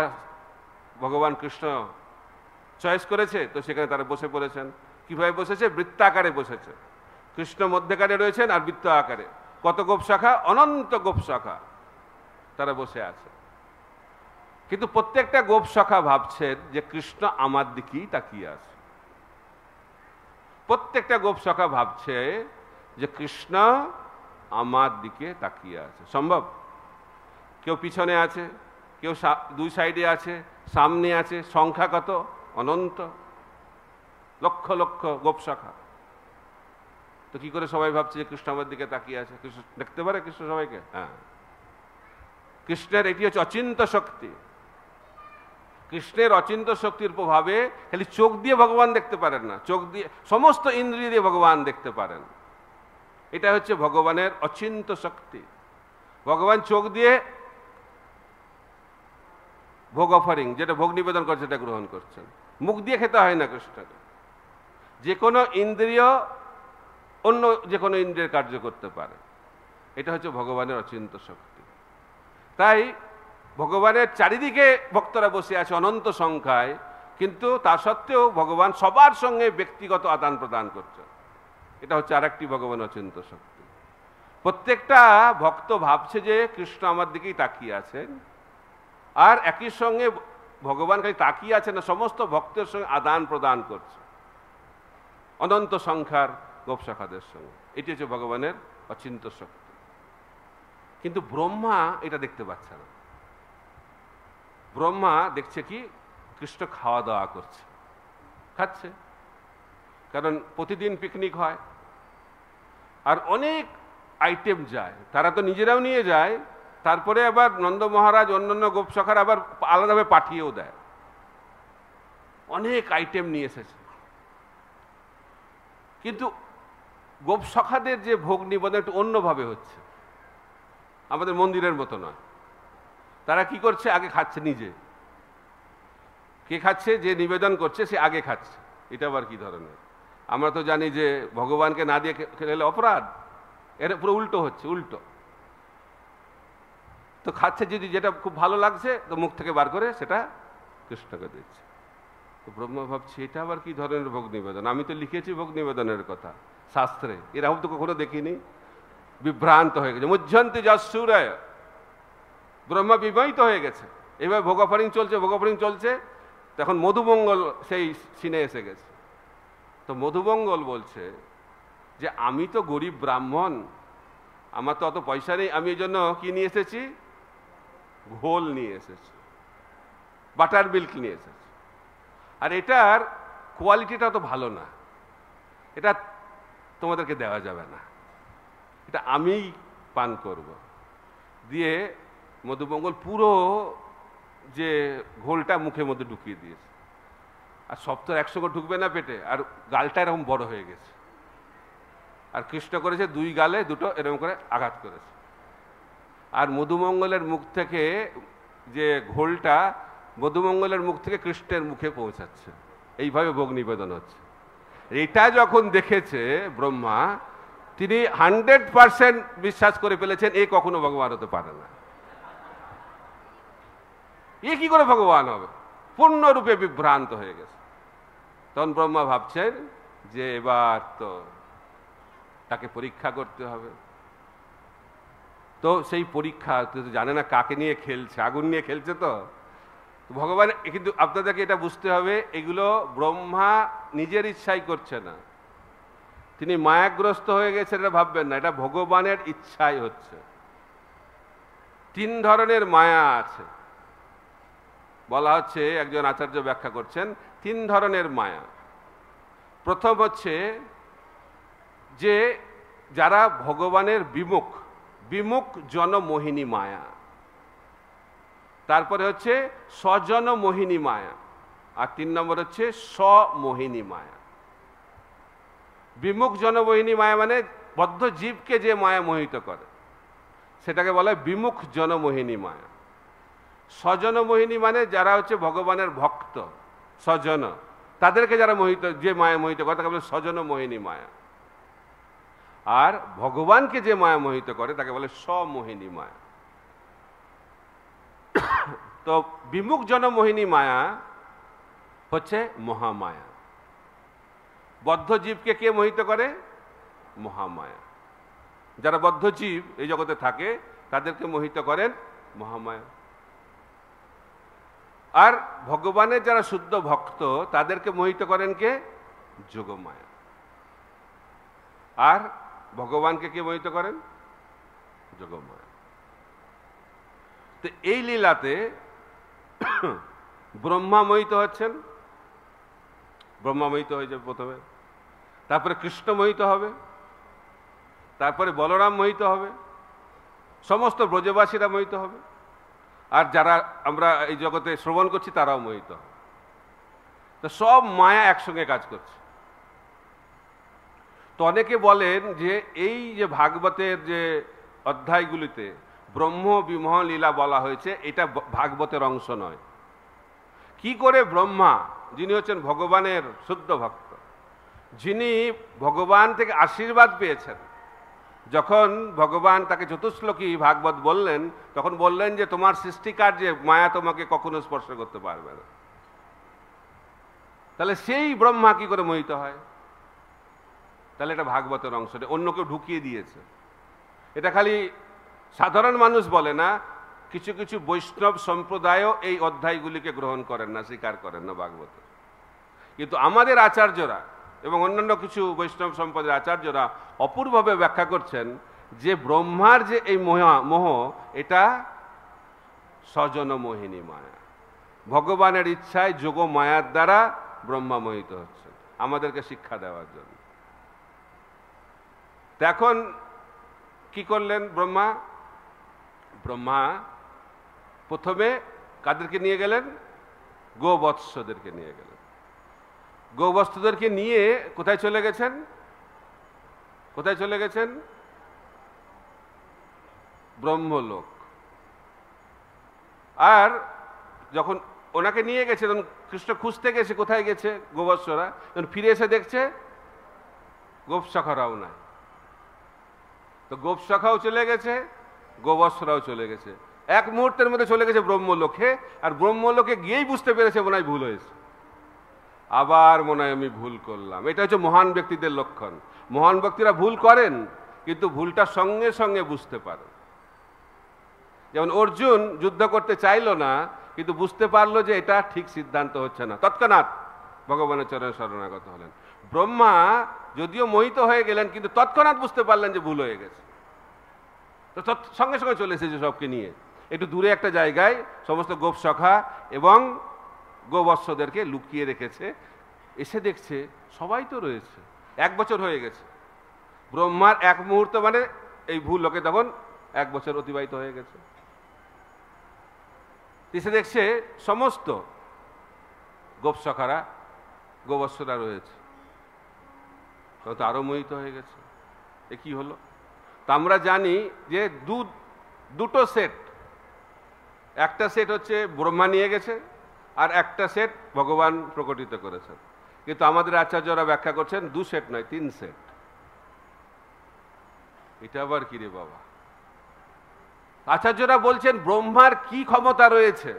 A: ভগবান কৃষ্ণ চয়েস করেছে, তো সেখানে তারা বসে পড়েছেন। কিভাবে বসেছে? বৃত্তাকারে বসেছে। কৃষ্ণ মধ্যেকারে রয়েছেন আর বৃত্ত আকারে কত গোপশাখা, অনন্ত গোপশাখা তারা বসে আছে। কিন্তু প্রত্যেকটা গোপশাখা ভাবছেন যে কৃষ্ণ আমার দিকেই তাকিয়ে আছে। প্রত্যেকটা গোপশাখা ভাবছে যে কৃষ্ণ আমার দিকে তাকিয়ে আছে। সম্ভব? কেউ পিছনে আছে, কেউ দুই সাইডে আছে, সামনে আছে, সংখ্যা কত? অনন্ত, লক্ষ লক্ষ গোপশাখা। তো কি করে সবাই ভাবছে যে কৃষ্ণ আমার দিকে তাকিয়ে আছে? কৃষ্ণ দেখতে পারে কৃষ্ণ সবাইকে? হ্যাঁ, কৃষ্ণের এটি হচ্ছে অচিন্ত শক্তি। কৃষ্ণের অচিন্ত শক্তির প্রভাবে খালি চোখ দিয়ে ভগবান দেখতে পারেন না, চোখ দিয়ে সমস্ত ইন্দ্রিয় দিয়ে ভগবান দেখতে পারেন। এটা হচ্ছে ভগবানের অচিন্ত শক্তি। ভগবান চোখ দিয়ে ভোগ অফারিং, যেটা ভোগ নিবেদন করছে সেটা গ্রহণ করছেন। মুখ দিয়ে খেতে হয় না কৃষ্ণকে। যে কোনো ইন্দ্রিয় অন্য যে কোনো ইন্দ্রিয়ের কার্য করতে পারে। এটা হচ্ছে ভগবানের অচিন্ত শক্তি। তাই ভগবানের চারিদিকে ভক্তরা বসে আছে অনন্ত সংখ্যায়, কিন্তু তা সত্ত্বেও ভগবান সবার সঙ্গে ব্যক্তিগত আদান প্রদান করছে। এটা হচ্ছে আরেকটি ভগবান অচিন্ত শক্তি। প্রত্যেকটা ভক্ত ভাবছে যে কৃষ্ণ আমার দিকেই তাকিয়ে আছেন, আর একই সঙ্গে ভগবান খালি তাকিয়ে আছেন না, সমস্ত ভক্তের সঙ্গে আদান প্রদান করছে অনন্ত সংখ্যার গোপশাখাদের সঙ্গে। এটি হচ্ছে ভগবানের অচিন্ত শক্তি। কিন্তু ব্রহ্মা এটা দেখতে পাচ্ছে না। ব্রহ্মা দেখছে কি কৃষ্ণ খাওয়া দাওয়া করছে, খাচ্ছে, কারণ প্রতিদিন পিকনিক হয় আর অনেক আইটেম যায়, তারা তো নিজেরাও নিয়ে যায়, তারপরে আবার নন্দ মহারাজ অন্যান্য গোপশাখার আবার আলাদাভাবে পাঠিয়েও দেয়। অনেক আইটেম নিয়ে এসেছে। কিন্তু গোপশাখাদের যে ভোগ নিবেদন একটু অন্যভাবে হচ্ছে, আমাদের মন্দিরের মতো নয়। তারা কি করছে? আগে খাচ্ছে নিজে। কে খাচ্ছে? যে নিবেদন করছে সে আগে খাচ্ছে। এটা আবার কি ধরনের? আমরা তো জানি যে ভগবানকে না দিয়ে খেলে অপরাধ, এর পুরো উল্টো হচ্ছে, উল্টো। তো খাচ্ছে, যদি যেটা খুব ভালো লাগছে তো মুখ থেকে বার করে সেটা কৃষ্ণকে দিচ্ছে। তো ব্রহ্মা ভাবছে এটা আবার কি ধরনের ভোগ নিবেদন, আমি তো লিখেছি ভোগ নিবেদনের কথা শাস্ত্রে, এরকম তো কখনো দেখিনি। বিভ্রান্ত হয়ে গেছে, মুহ্যন্তি যশূরায়, ব্রহ্মা বিবাহিত হয়ে গেছে। এবার ভোগ অফারিং চলছে, ভোগ অফারিং চলছে, তখন মধুমঙ্গল সেই সিনে এসে গেছে। তো মধুমঙ্গল বলছে যে আমি তো গরিব ব্রাহ্মণ, আমার তো অত পয়সা নেই, আমি এই জন্য কি নিয়ে এসেছি, ঘোল নিয়ে এসেছি, বাটার মিল্ক নিয়ে এসেছি, আর এটার কোয়ালিটিটা তো ভালো না, এটা তোমাদেরকে দেওয়া যাবে না, এটা আমিই পান করব। দিয়ে মধুমঙ্গল পুরো যে ঘোলটা মুখের মধ্যে ঢুকিয়ে দিয়েছে। আর সব তো একসঙ্গে ঢুকবে না পেটে, আর গালটা এরকম বড় হয়ে গেছে। আর কৃষ্ণ করেছে দুই গালে দুটো এরকম করে আঘাত করেছে, আর মধুমঙ্গলের মুখ থেকে যে ঘোলটা মধুমঙ্গলের মুখ থেকে কৃষ্ণের মুখে পৌঁছাচ্ছে, এইভাবে ভোগ নিবেদন হচ্ছে। এটা যখন দেখেছে ব্রহ্মা, তিনি 100% বিশ্বাস করে ফেলেছেন এ কখনো ভগবান হতে পারে না, এ কি করে ভগবান হবে, পূর্ণরূপে বিভ্রান্ত হয়ে গেছে। তখন ব্রহ্মা ভাবছেন যে এবার তো তাকে পরীক্ষা করতে হবে। তো সেই পরীক্ষা জানে না কাকে নিয়ে খেলছে, আগুন নিয়ে খেলছে। তো ভগবান, কিন্তু আপনাদেরকে এটা বুঝতে হবে, এগুলো ব্রহ্মা নিজের ইচ্ছাই করছে না, তিনি মায়াগ্রস্ত হয়ে গেছেন এটা ভাববেন না, এটা ভগবানের ইচ্ছাই হচ্ছে। 3 ধরনের মায়া আছে বলা হচ্ছে, একজন আচার্য ব্যাখ্যা করছেন 3 ধরনের মায়া। প্রথম হচ্ছে যে যারা ভগবানের বিমুখ, বিমুখ জনমোহিনী মায়া। তারপরে হচ্ছে স্বজনমোহিনী মায়া, আর 3 নম্বর হচ্ছে স্বমোহিনী মায়া। বিমুখ জনমোহিনী মায়া মানে বদ্ধ জীবকে যে মায়া মোহিত করে, সেটাকে বলা হয় বিমুখ জনমোহিনী মায়া। স্বজনমোহিনী মানে যারা হচ্ছে ভগবানের ভক্ত, স্বজন, তাদেরকে যারা মোহিত, যে মায়া মোহিত করে তাকে বলে স্বজনমোহিনী মায়া। আর ভগবানকে যে মায়া মোহিত করে তাকে বলে স্বমোহিনী মায়া। তো বিমুখ জনমোহিনী মায়া হচ্ছে মহামায়া। বদ্ধ জীবকে কে মোহিত করে? মহামায়া। যারা বদ্ধ জীব এই জগতে থাকে তাদেরকে মোহিত করেন মহামায়া। আর ভগবানের যারা শুদ্ধ ভক্ত তাদেরকে মোহিত করেন কে? যোগমায়া। আর ভগবানকে কে মোহিত করেন? যোগমায়া। তো এই লীলাতে ব্রহ্মা মোহিত হচ্ছেন, ব্রহ্মা মোহিত হয়ে যাবে প্রথমে, তারপরে কৃষ্ণ মোহিত হবে, তারপরে বলরাম মোহিত হবে, সমস্ত ব্রজবাসীরা মোহিত হবে, আর যারা আমরা এই জগতে শ্রবণ করছি তারাও মোহিত হবে। তো সব মায়া একসঙ্গে কাজ করছে। তো অনেকে বলেন যে এই যে ভাগবতের যে অধ্যায়গুলিতে ব্রহ্ম বিমোহ লীলা বলা হয়েছে, এটা ভাগবতের অংশ নয়। কি করে ব্রহ্মা, যিনি হচ্ছেন ভগবানের শুদ্ধ ভক্ত, যিনি ভগবান থেকে আশীর্বাদ পেয়েছেন, যখন ভগবান তাকে চতুশ্লোকী ভাগবত বললেন, তখন বললেন যে তোমার সৃষ্টিকার্যে মায়া তোমাকে কখনো স্পর্শ করতে পারবে না। তাহলে সেই ব্রহ্মা কি করে মোহিত হয়? তাহলে এটা ভাগবতের অংশ, অন্য কেউ ঢুকিয়ে দিয়েছে। এটা খালি সাধারণ মানুষ বলে না, কিছু কিছু বৈষ্ণব সম্প্রদায়ও এই অধ্যায়গুলিকে গ্রহণ করেন না, স্বীকার করেন না ভাগবত। কিন্তু আমাদের আচার্যরা এবং অন্যান্য কিছু বৈষ্ণব সম্প্রদায়ের আচার্যরা অপূর্বভাবে ব্যাখ্যা করছেন যে ব্রহ্মার যে এই মোহ, এটা স্বজনমোহিনী মায়া। ভগবানের ইচ্ছায় যোগ মায়ার দ্বারা ব্রহ্মা মোহিত হচ্ছেন আমাদেরকে শিক্ষা দেওয়ার জন্য। এখন কি করলেন ব্রহ্মা? ব্রহ্মা প্রথমে কাদেরকে নিয়ে গেলেন? গোবৎসদেরকে নিয়ে গেলেন। গোবৎসদেরকে নিয়ে কোথায় চলে গেছেন? কোথায় চলে গেছেন? ব্রহ্মলোক। আর যখন ওনাকে নিয়ে গেছে, তখন কৃষ্ণ খুঁজতে গেছে কোথায় গেছে গোবৎসরা, যখন ফিরে এসে দেখছে গোপসখারাও নাই। তো গোপশাখাও চলে গেছে, গোবৎসরাও চলে গেছে, এক মুহূর্তের মধ্যে চলে গেছে ব্রহ্মলোকে। আর ব্রহ্মলোকে গিয়েই বুঝতে পেরেছে মনে হয় ভুল হয়েছে, আবার মনে হয় আমি ভুল করলাম। এটা হচ্ছে মহান ব্যক্তিদের লক্ষণ। মহান ব্যক্তিরা ভুল করেন, কিন্তু ভুলটা সঙ্গে সঙ্গে বুঝতে পারেন। যেমন অর্জুন যুদ্ধ করতে চাইল না, কিন্তু বুঝতে পারলো যে এটা ঠিক সিদ্ধান্ত হচ্ছে না, তৎক্ষণাৎ ভগবানের চরণে শরণাগত হলেন। ব্রহ্মা যদিও মোহিত হয়ে গেলেন, কিন্তু তৎক্ষণাৎ বুঝতে পারলেন যে ভুল হয়ে গেছে, তো সঙ্গে সঙ্গে চলে এসেছে সবকে নিয়ে। একটু দূরে একটা জায়গায় সমস্ত গোপসখা এবং গোবৎসদেরকে লুকিয়ে রেখেছে। এসে দেখছে সবাই তো রয়েছে, 1 বছর হয়ে গেছে। ব্রহ্মার এক মুহূর্ত মানে এই ভুল লোকে তখন 1 বছর অতিবাহিত হয়ে গেছে। এসে দেখছে সমস্ত গোপসখারা, গোবৎসরা রয়েছে, তখন তো আরো মোহিত হয়ে গেছে, এ কি হলো? তা আমরা জানি যে দুটো সেট, একটা সেট হচ্ছে ব্রহ্মা নিয়ে গেছে, আর একটা সেট ভগবান প্রকটিত করেছেন। কিন্তু আমাদের আচার্যরা ব্যাখ্যা করছেন 2 সেট নয়, 3 সেট। এটা আবার কি রে বাবা? আচার্যরা বলছেন ব্রহ্মার কি ক্ষমতা রয়েছে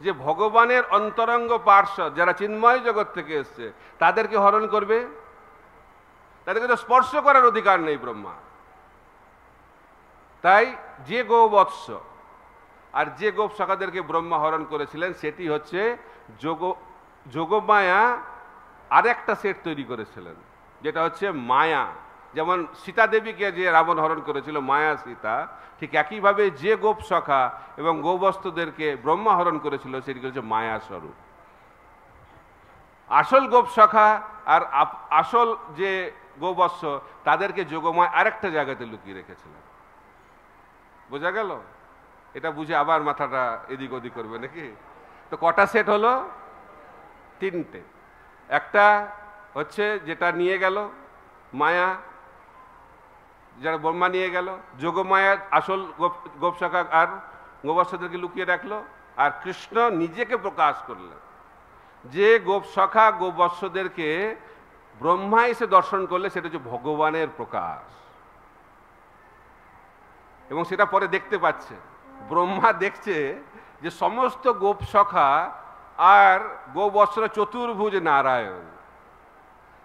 A: যে ভগবানের অন্তরঙ্গ পার্শ্বদ যারা চিন্ময় জগৎ থেকে এসছে তাদেরকে হরণ করবে? তাদেরকে তো স্পর্শ করার অধিকার নেই ব্রহ্মা। তাই যে গোবৎস আর যে গোপসখাদেরকে ব্রহ্মা হরণ করেছিলেন সেটি হচ্ছে যোগমায়া। আরেকটা সেট তৈরি করেছিলেন যেটা হচ্ছে মায়া। যেমন সীতা দেবীকে যে রাবণ হরণ করেছিল মায়া সীতা, ঠিক একইভাবে যে গোপসখা এবং গোবৎসদেরকে ব্রহ্মা হরণ করেছিল সেটি হচ্ছে মায়া স্বরূপ। আসল গোপসখা আর আসল যে গোবৎস তাদেরকে যোগমায় আরেকটা জায়গাতে লুকিয়ে রেখেছিলেন। বোঝা গেল? এটা বুঝে আবার মাথাটা এদিক ওদিক করবে নাকি? তো কটা সেট হলো? 3টে। একটা হচ্ছে যেটা নিয়ে গেল মায়া, যারা ব্রহ্মা নিয়ে গেল, যোগমায়া আসল গোপসখা আর গোবৎসদেরকে লুকিয়ে রাখলো, আর কৃষ্ণ নিজেকে প্রকাশ করলেন। যে গোপসখা গোবৎসদেরকে ব্রহ্মা এসে দর্শন করলে সেটা হচ্ছে ভগবানের প্রকাশ, এবং সেটা পরে দেখতে পাচ্ছে। ব্রহ্মা দেখছে যে সমস্ত গোপসখা আর গোবৎসরা চতুর্ভুজ নারায়ণ।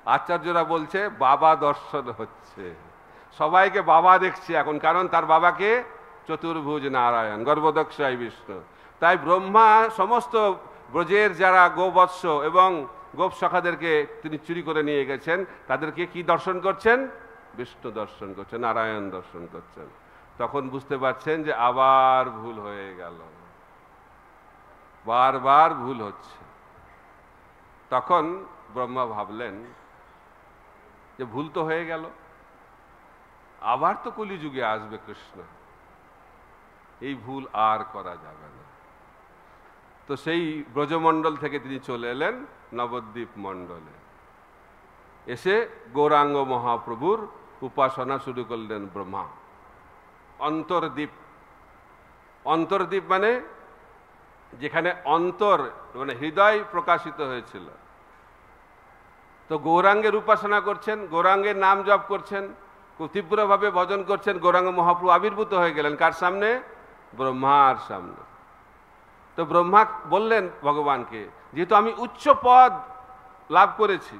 A: আচার্যরা বলছে বাবা দর্শন হচ্ছে, সবাইকে বাবা দেখছে এখন, কারণ তার বাবাকে চতুর্ভুজ নারায়ণ, গর্ভদক্ষায় বিষ্ণু। তাই ব্রহ্মা সমস্ত ব্রজের যারা গোবৎস এবং গোপসখাদেরকে তিনি চুরি করে নিয়ে গেছেন তাদেরকে কি দর্শন করছেন? বিষ্ণু দর্শন করছেন, নারায়ণ দর্শন করছেন। তখন বুঝতে পারছেন যে আবার ভুল হয়ে গেল, বারবার ভুল হচ্ছে। তখন ব্রহ্মা ভাবলেন যে ভুল তো হয়ে গেল, আবার তো কলিযুগে আসবে কৃষ্ণ, এই ভুল আর করা যাবে না। তো সেই ব্রজমণ্ডল থেকে তিনি চলে এলেন নবদ্বীপ মণ্ডলে। এসে গৌরাঙ্গ মহাপ্রভুর উপাসনা শুরু করলেন ব্রহ্মা। অন্তর্দ্বীপ, অন্তর্দ্বীপ মানে যেখানে অন্তর মানে হৃদয় প্রকাশিত হয়েছিল। তো গৌরাঙ্গের উপাসনা করছেন, গৌরাঙ্গের নাম জপ করছেন, খুব তীব্রভাবে ভজন করছেন। গৌরাঙ্গ মহাপ্রভু আবির্ভূত হয়ে গেলেন কার সামনে? ব্রহ্মার সামনে। তো ব্রহ্মা বললেন ভগবানকে, যেহেতু আমি উচ্চ পদ লাভ করেছি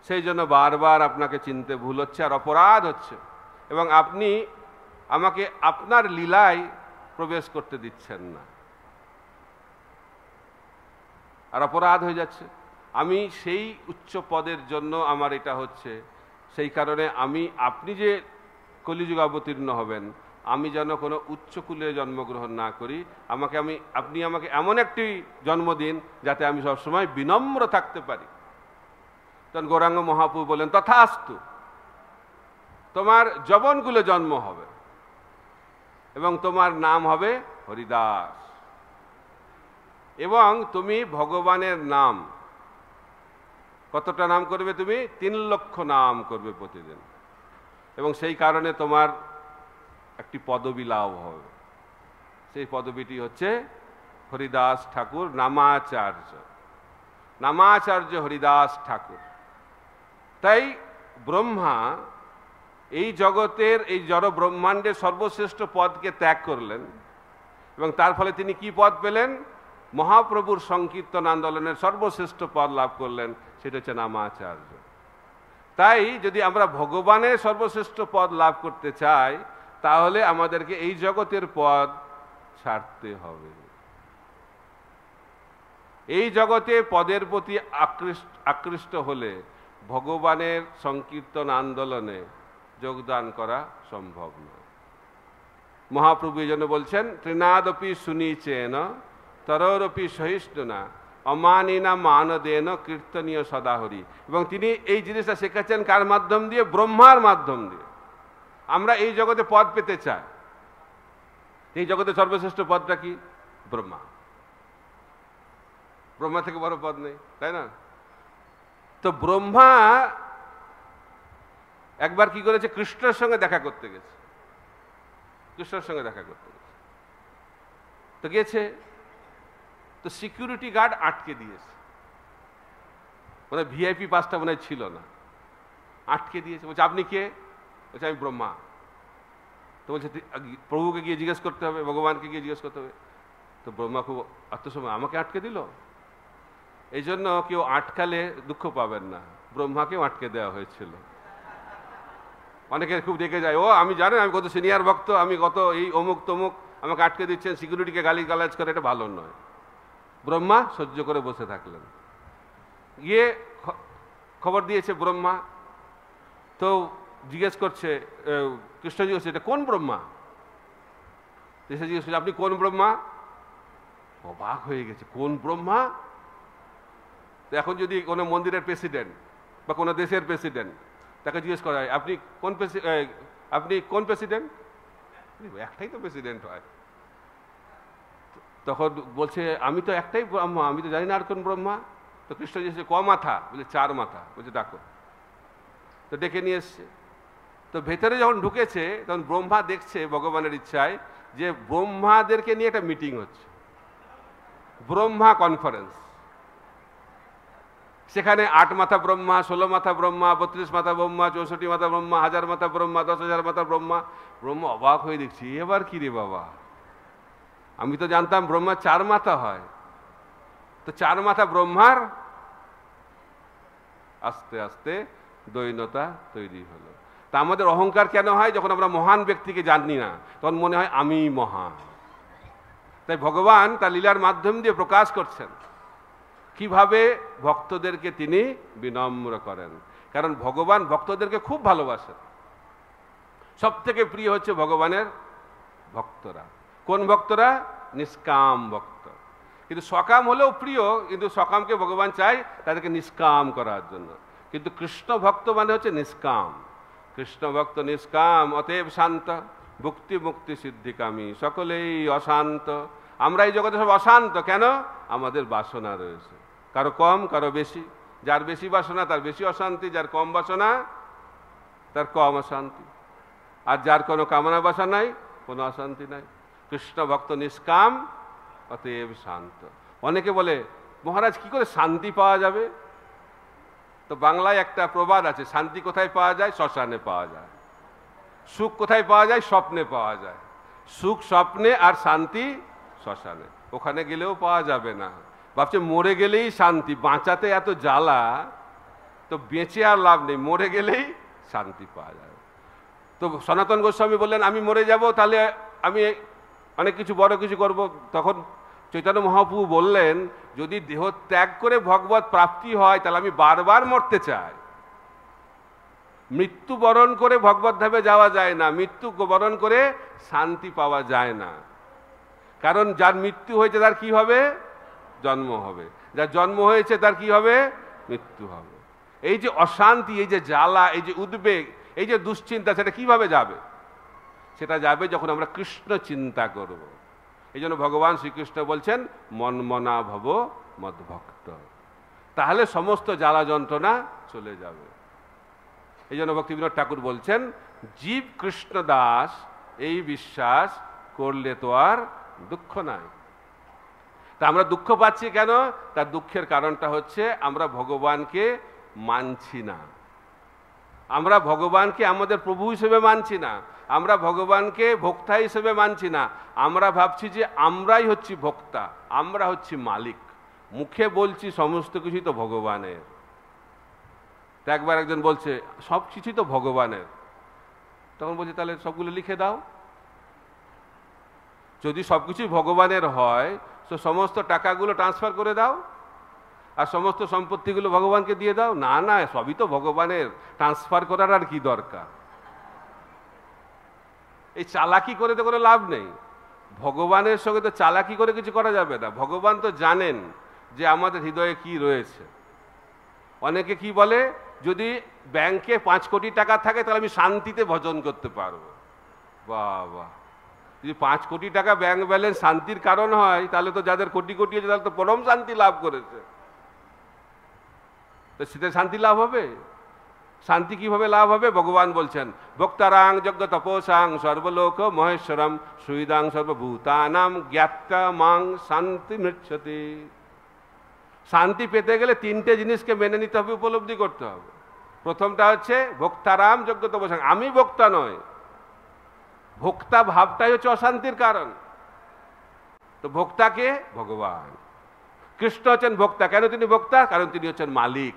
A: সেই জন্য বারবার আপনাকে চিনতে ভুল হচ্ছে আর অপরাধ হচ্ছে, এবং আপনি আমাকে আপনার লীলায় প্রবেশ করতে দিচ্ছেন না, আর অপরাধ হয়ে যাচ্ছে। আমি সেই উচ্চ পদের জন্য আমার এটা হচ্ছে, সেই কারণে আপনি যে কলিযুগে অবতীর্ণ হবেন, আমি যেন কোনো উচ্চকুলে জন্মগ্রহণ না করি। আপনি আমাকে এমন একটি জন্ম দিন যাতে আমি সবসময় বিনম্র থাকতে পারি। তখন গৌরাঙ্গ মহাপ্রভু বলেন, তথাস্তু, তোমার যবনকুলে জন্ম হবে এবং তোমার নাম হবে হরিদাস, এবং তুমি ভগবানের নাম কতটা নাম করবে? তুমি 3 লক্ষ নাম করবে প্রতিদিন, এবং সেই কারণে তোমার একটি পদবী লাভ হবে। সেই পদবীটি হচ্ছে হরিদাস ঠাকুর নামাচার্য, নামাচার্য হরিদাস ঠাকুর। তাই ব্রহ্মা এই জগতের এই জড় ব্রহ্মাণ্ডের সর্বশ্রেষ্ঠ পদকে ত্যাগ করলেন এবং তার ফলে তিনি কি পদ পেলেন? মহাপ্রভুর সংকীর্তন আন্দোলনের সর্বশ্রেষ্ঠ পদ লাভ করলেন, সেটা হচ্ছে নামাচার্য। তাই যদি আমরা ভগবানের সর্বশ্রেষ্ঠ পদ লাভ করতে চাই তাহলে আমাদেরকে এই জগতের পদ ছাড়তে হবে। এই জগতে পদের প্রতি আকৃষ্ট হলে ভগবানের সংকীর্তন আন্দোলনে যোগদান করা সম্ভব নয়। মহাপ্রভু এই জন্য বলছেন, তৃণাদপি শুনিচেন তরোরপি সহিষ্ণুনা অমানিনা মানদেন কীর্তনীয় সদাহরি। এবং তিনি এই জিনিসটা শেখাচ্ছেন কার মাধ্যম দিয়ে? ব্রহ্মার মাধ্যম দিয়ে। আমরা এই জগতে পদ পেতে চাই, এই জগতে সর্বশ্রেষ্ঠ পদটা কি? ব্রহ্মা। ব্রহ্মা থেকে বড় পদ নেই, তাই না? তো ব্রহ্মা একবার কি করেছে? কৃষ্ণের সঙ্গে দেখা করতে গেছে, কৃষ্ণের সঙ্গে দেখা করতে গেছে। তো গেছে, তো সিকিউরিটি গার্ড আটকে দিয়েছে, মানে ভিআইপি পাসটা মনে ছিল না, আটকে দিয়েছে। বলছে আপনি কে? বলছে আমি ব্রহ্মা। তো বলছে প্রভুকে গিয়ে জিজ্ঞেস করতে হবে, ভগবানকে গিয়ে জিজ্ঞেস করতে হবে। তো ব্রহ্মা খুব আত্মসময়, আমাকে আটকে দিল। এই জন্য কেউ আটকালে দুঃখ পাবেন না, ব্রহ্মাকেও আটকে দেওয়া হয়েছিল। অনেকে খুব দেখে যায়, ও আমি জানেন আমি কত সিনিয়র ভক্ত, আমি কত এই অমুক তমুক, আমাকে আটকে দিচ্ছেন, সিকিউরিটিকে গালি গালাজ করে, এটা ভালো নয়। ব্রহ্মা সহ্য করে বসে থাকলেন। গিয়ে খবর দিয়েছে ব্রহ্মা, তো জিজ্ঞেস করছে, কৃষ্ণ জিজ্ঞেস করছে এটা কোন ব্রহ্মা? এসে জিজ্ঞেস করছে আপনি কোন ব্রহ্মা? অবাক হয়ে গেছে, কোন ব্রহ্মা? তো এখন যদি কোনো মন্দিরের প্রেসিডেন্ট বা কোনো দেশের প্রেসিডেন্ট, তাকে জিজ্ঞেস করা হয় আপনি কোন প্রেসিডেন্ট? একটাই তো প্রেসিডেন্ট হয়। তখন বলছে আমি তো একটাই ব্রহ্মা, আমি তো জানি না আর কোন ব্রহ্মা। তো কৃষ্ণ জিজ্ঞেস ক মাথা? বলে 4 মাথা। বলছে ডাকো। তো ডেকে নিয়ে এসছে। তো ভেতরে যখন ঢুকেছে তখন ব্রহ্মা দেখছে ভগবানের ইচ্ছায় যে ব্রহ্মাদেরকে নিয়ে একটা মিটিং হচ্ছে, ব্রহ্মা কনফারেন্স। সেখানে 8 মাথা ব্রহ্মা, 16 মাথা ব্রহ্মা, 32 মাথা ব্রহ্মা, 64 মাথা ব্রহ্মা, 1000 মাথা ব্রহ্মা, 10,000 মাথা ব্রহ্মা। ব্রহ্মা অবাক হয়ে দেখছি, এবার কি রে বাবা, আমি তো জানতাম ব্রহ্মা 4 মাথা হয়। তো 4 মাথা ব্রহ্মার আস্তে আস্তে দৈন্যতা তৈরি হলো। তা আমাদের অহংকার কেন হয়? যখন আমরা মহান ব্যক্তিকে জানি না তখন মনে হয় আমি মহান। তাই ভগবান তার লীলার মাধ্যম দিয়ে প্রকাশ করছেন কিভাবে ভক্তদেরকে তিনি বিনম্র করেন। কারণ ভগবান ভক্তদেরকে খুব ভালোবাসেন। সব থেকে প্রিয় হচ্ছে ভগবানের ভক্তরা। কোন ভক্তরা? নিষ্কাম ভক্ত। কিন্তু সকাম হলেও প্রিয়, কিন্তু সকামকে ভগবান চাই তাদেরকে নিষ্কাম করার জন্য। কিন্তু কৃষ্ণ ভক্ত মানে হচ্ছে নিষ্কাম। কৃষ্ণ ভক্ত নিষ্কাম, অতএব শান্ত, ভুক্তি মুক্তি সিদ্ধিকামী, সকলেই অশান্ত। আমরা এই জগতে সব অশান্ত কেন? আমাদের বাসনা রয়েছে, কারো কম কারো বেশি। যার বেশি বাসনা তার বেশি অশান্তি, যার কম বাসনা তার কম অশান্তি, আর যার কোনো কামনা বাসা নাই কোনো অশান্তি নাই। কৃষ্ণ ভক্ত নিষ্কাম, অতএব শান্ত। অনেকে বলে মহারাজ কি করে শান্তি পাওয়া যাবে? তো বাংলায় একটা প্রবাদ আছে, শান্তি কোথায় পাওয়া যায়? শ্মশানে পাওয়া যায়। সুখ কোথায় পাওয়া যায়? স্বপ্নে পাওয়া যায়। সুখ স্বপ্নে আর শান্তি শ্মশানে। ওখানে গেলেও পাওয়া যাবে না। ভাবছে মরে গেলেই শান্তি, বাঁচাতে এত জ্বালা, তো বেঁচে আর লাভ নেই, মরে গেলেই শান্তি পাওয়া যাবে। তো সনাতন গোস্বামী বললেন আমি মরে যাব, তাহলে আমি অনেক কিছু বড় কিছু করব। তখন চৈতন্য মহাপ্রভু বললেন যদি দেহ ত্যাগ করে ভগবত প্রাপ্তি হয় তাহলে আমি বারবার মরতে চাই। মৃত্যু বরণ করে ভগবত ধামে যাওয়া যায় না, মৃত্যু বরণ করে শান্তি পাওয়া যায় না। কারণ যার মৃত্যু হয়েছে তার কি হবে? জন্ম হবে। যার জন্ম হয়েছে তার কি হবে? মৃত্যু হবে। এই যে অশান্তি, এই যে জ্বালা, এই যে উদ্বেগ, এই যে দুশ্চিন্তা, সেটা কিভাবে যাবে? সেটা যাবে যখন আমরা কৃষ্ণ চিন্তা করব। এই জন্য ভগবান শ্রীকৃষ্ণ বলছেন মনমনা ভব মদ্ভক্ত, তাহলে সমস্ত জ্বালা যন্ত্রণা চলে যাবে। এই জন্য ভক্তিবিনোদ ঠাকুর বলছেন জীব কৃষ্ণ দাস এই বিশ্বাস করলে তো আর দুঃখ নাই। তা আমরা দুঃখ পাচ্ছি কেন? তার দুঃখের কারণটা হচ্ছে আমরা ভগবানকে মানছি না। আমরা ভগবানকে আমাদের প্রভু হিসেবে মানছি না, আমরা ভগবানকে ভোক্তা হিসেবে মানছি না, আমরা ভাবছি যে আমরাই হচ্ছি ভোক্তা, আমরা হচ্ছি মালিক। মুখে বলছি সমস্ত কিছুই তো ভগবানের। তো একবার একজন বলছে সব কিছুই তো ভগবানের, তখন বলছি তাহলে সবগুলো লিখে দাও। যদি সবকিছুই ভগবানের হয় তো সমস্ত টাকাগুলো ট্রান্সফার করে দাও আর সমস্ত সম্পত্তিগুলো ভগবানকে দিয়ে দাও। না না, সবই তো ভগবানের, ট্রান্সফার করার আর কি দরকার? এই চালাকি করে তো কোনো লাভ নেই। ভগবানের সঙ্গে তো চালাকি করে কিছু করা যাবে না। ভগবান তো জানেন যে আমাদের হৃদয়ে কি রয়েছে। অনেকে কি বলে, যদি ব্যাংকে 5 কোটি টাকা থাকে তাহলে আমি শান্তিতে ভজন করতে পারবো। বাবা, যদি 5 কোটি টাকা ব্যাংক ব্যালেন্স শান্তির কারণ হয়, তাহলে তো যাদের কোটি কোটি আছে তাহলে তো পরম শান্তি লাভ করেছে। তো সেটা শান্তি লাভ হবে? শান্তি কিভাবে লাভ হবে? ভগবান বলছেন, ভক্তারাং যজ্ঞ তপসাং সর্বলোক মহেশ্বরম সুইদাং সর্বভূতানাম জ্ঞাত্বা মাং শান্তি মৃচ্ছতি। শান্তি পেতে গেলে 3টে জিনিসকে মেনে নিতে হবে, উপলব্ধি করতে হবে। প্রথমটা হচ্ছে ভক্তারাম যজ্ঞ তপসাং, আমি ভোক্তা নয়। ভোক্তা ভাবটাই হচ্ছে অশান্তির কারণ। তো ভোক্তাকে ভগবান, কৃষ্ণ হচ্ছেন ভোক্তা। কেন তিনি ভোক্তা? কারণ তিনি হচ্ছেন মালিক।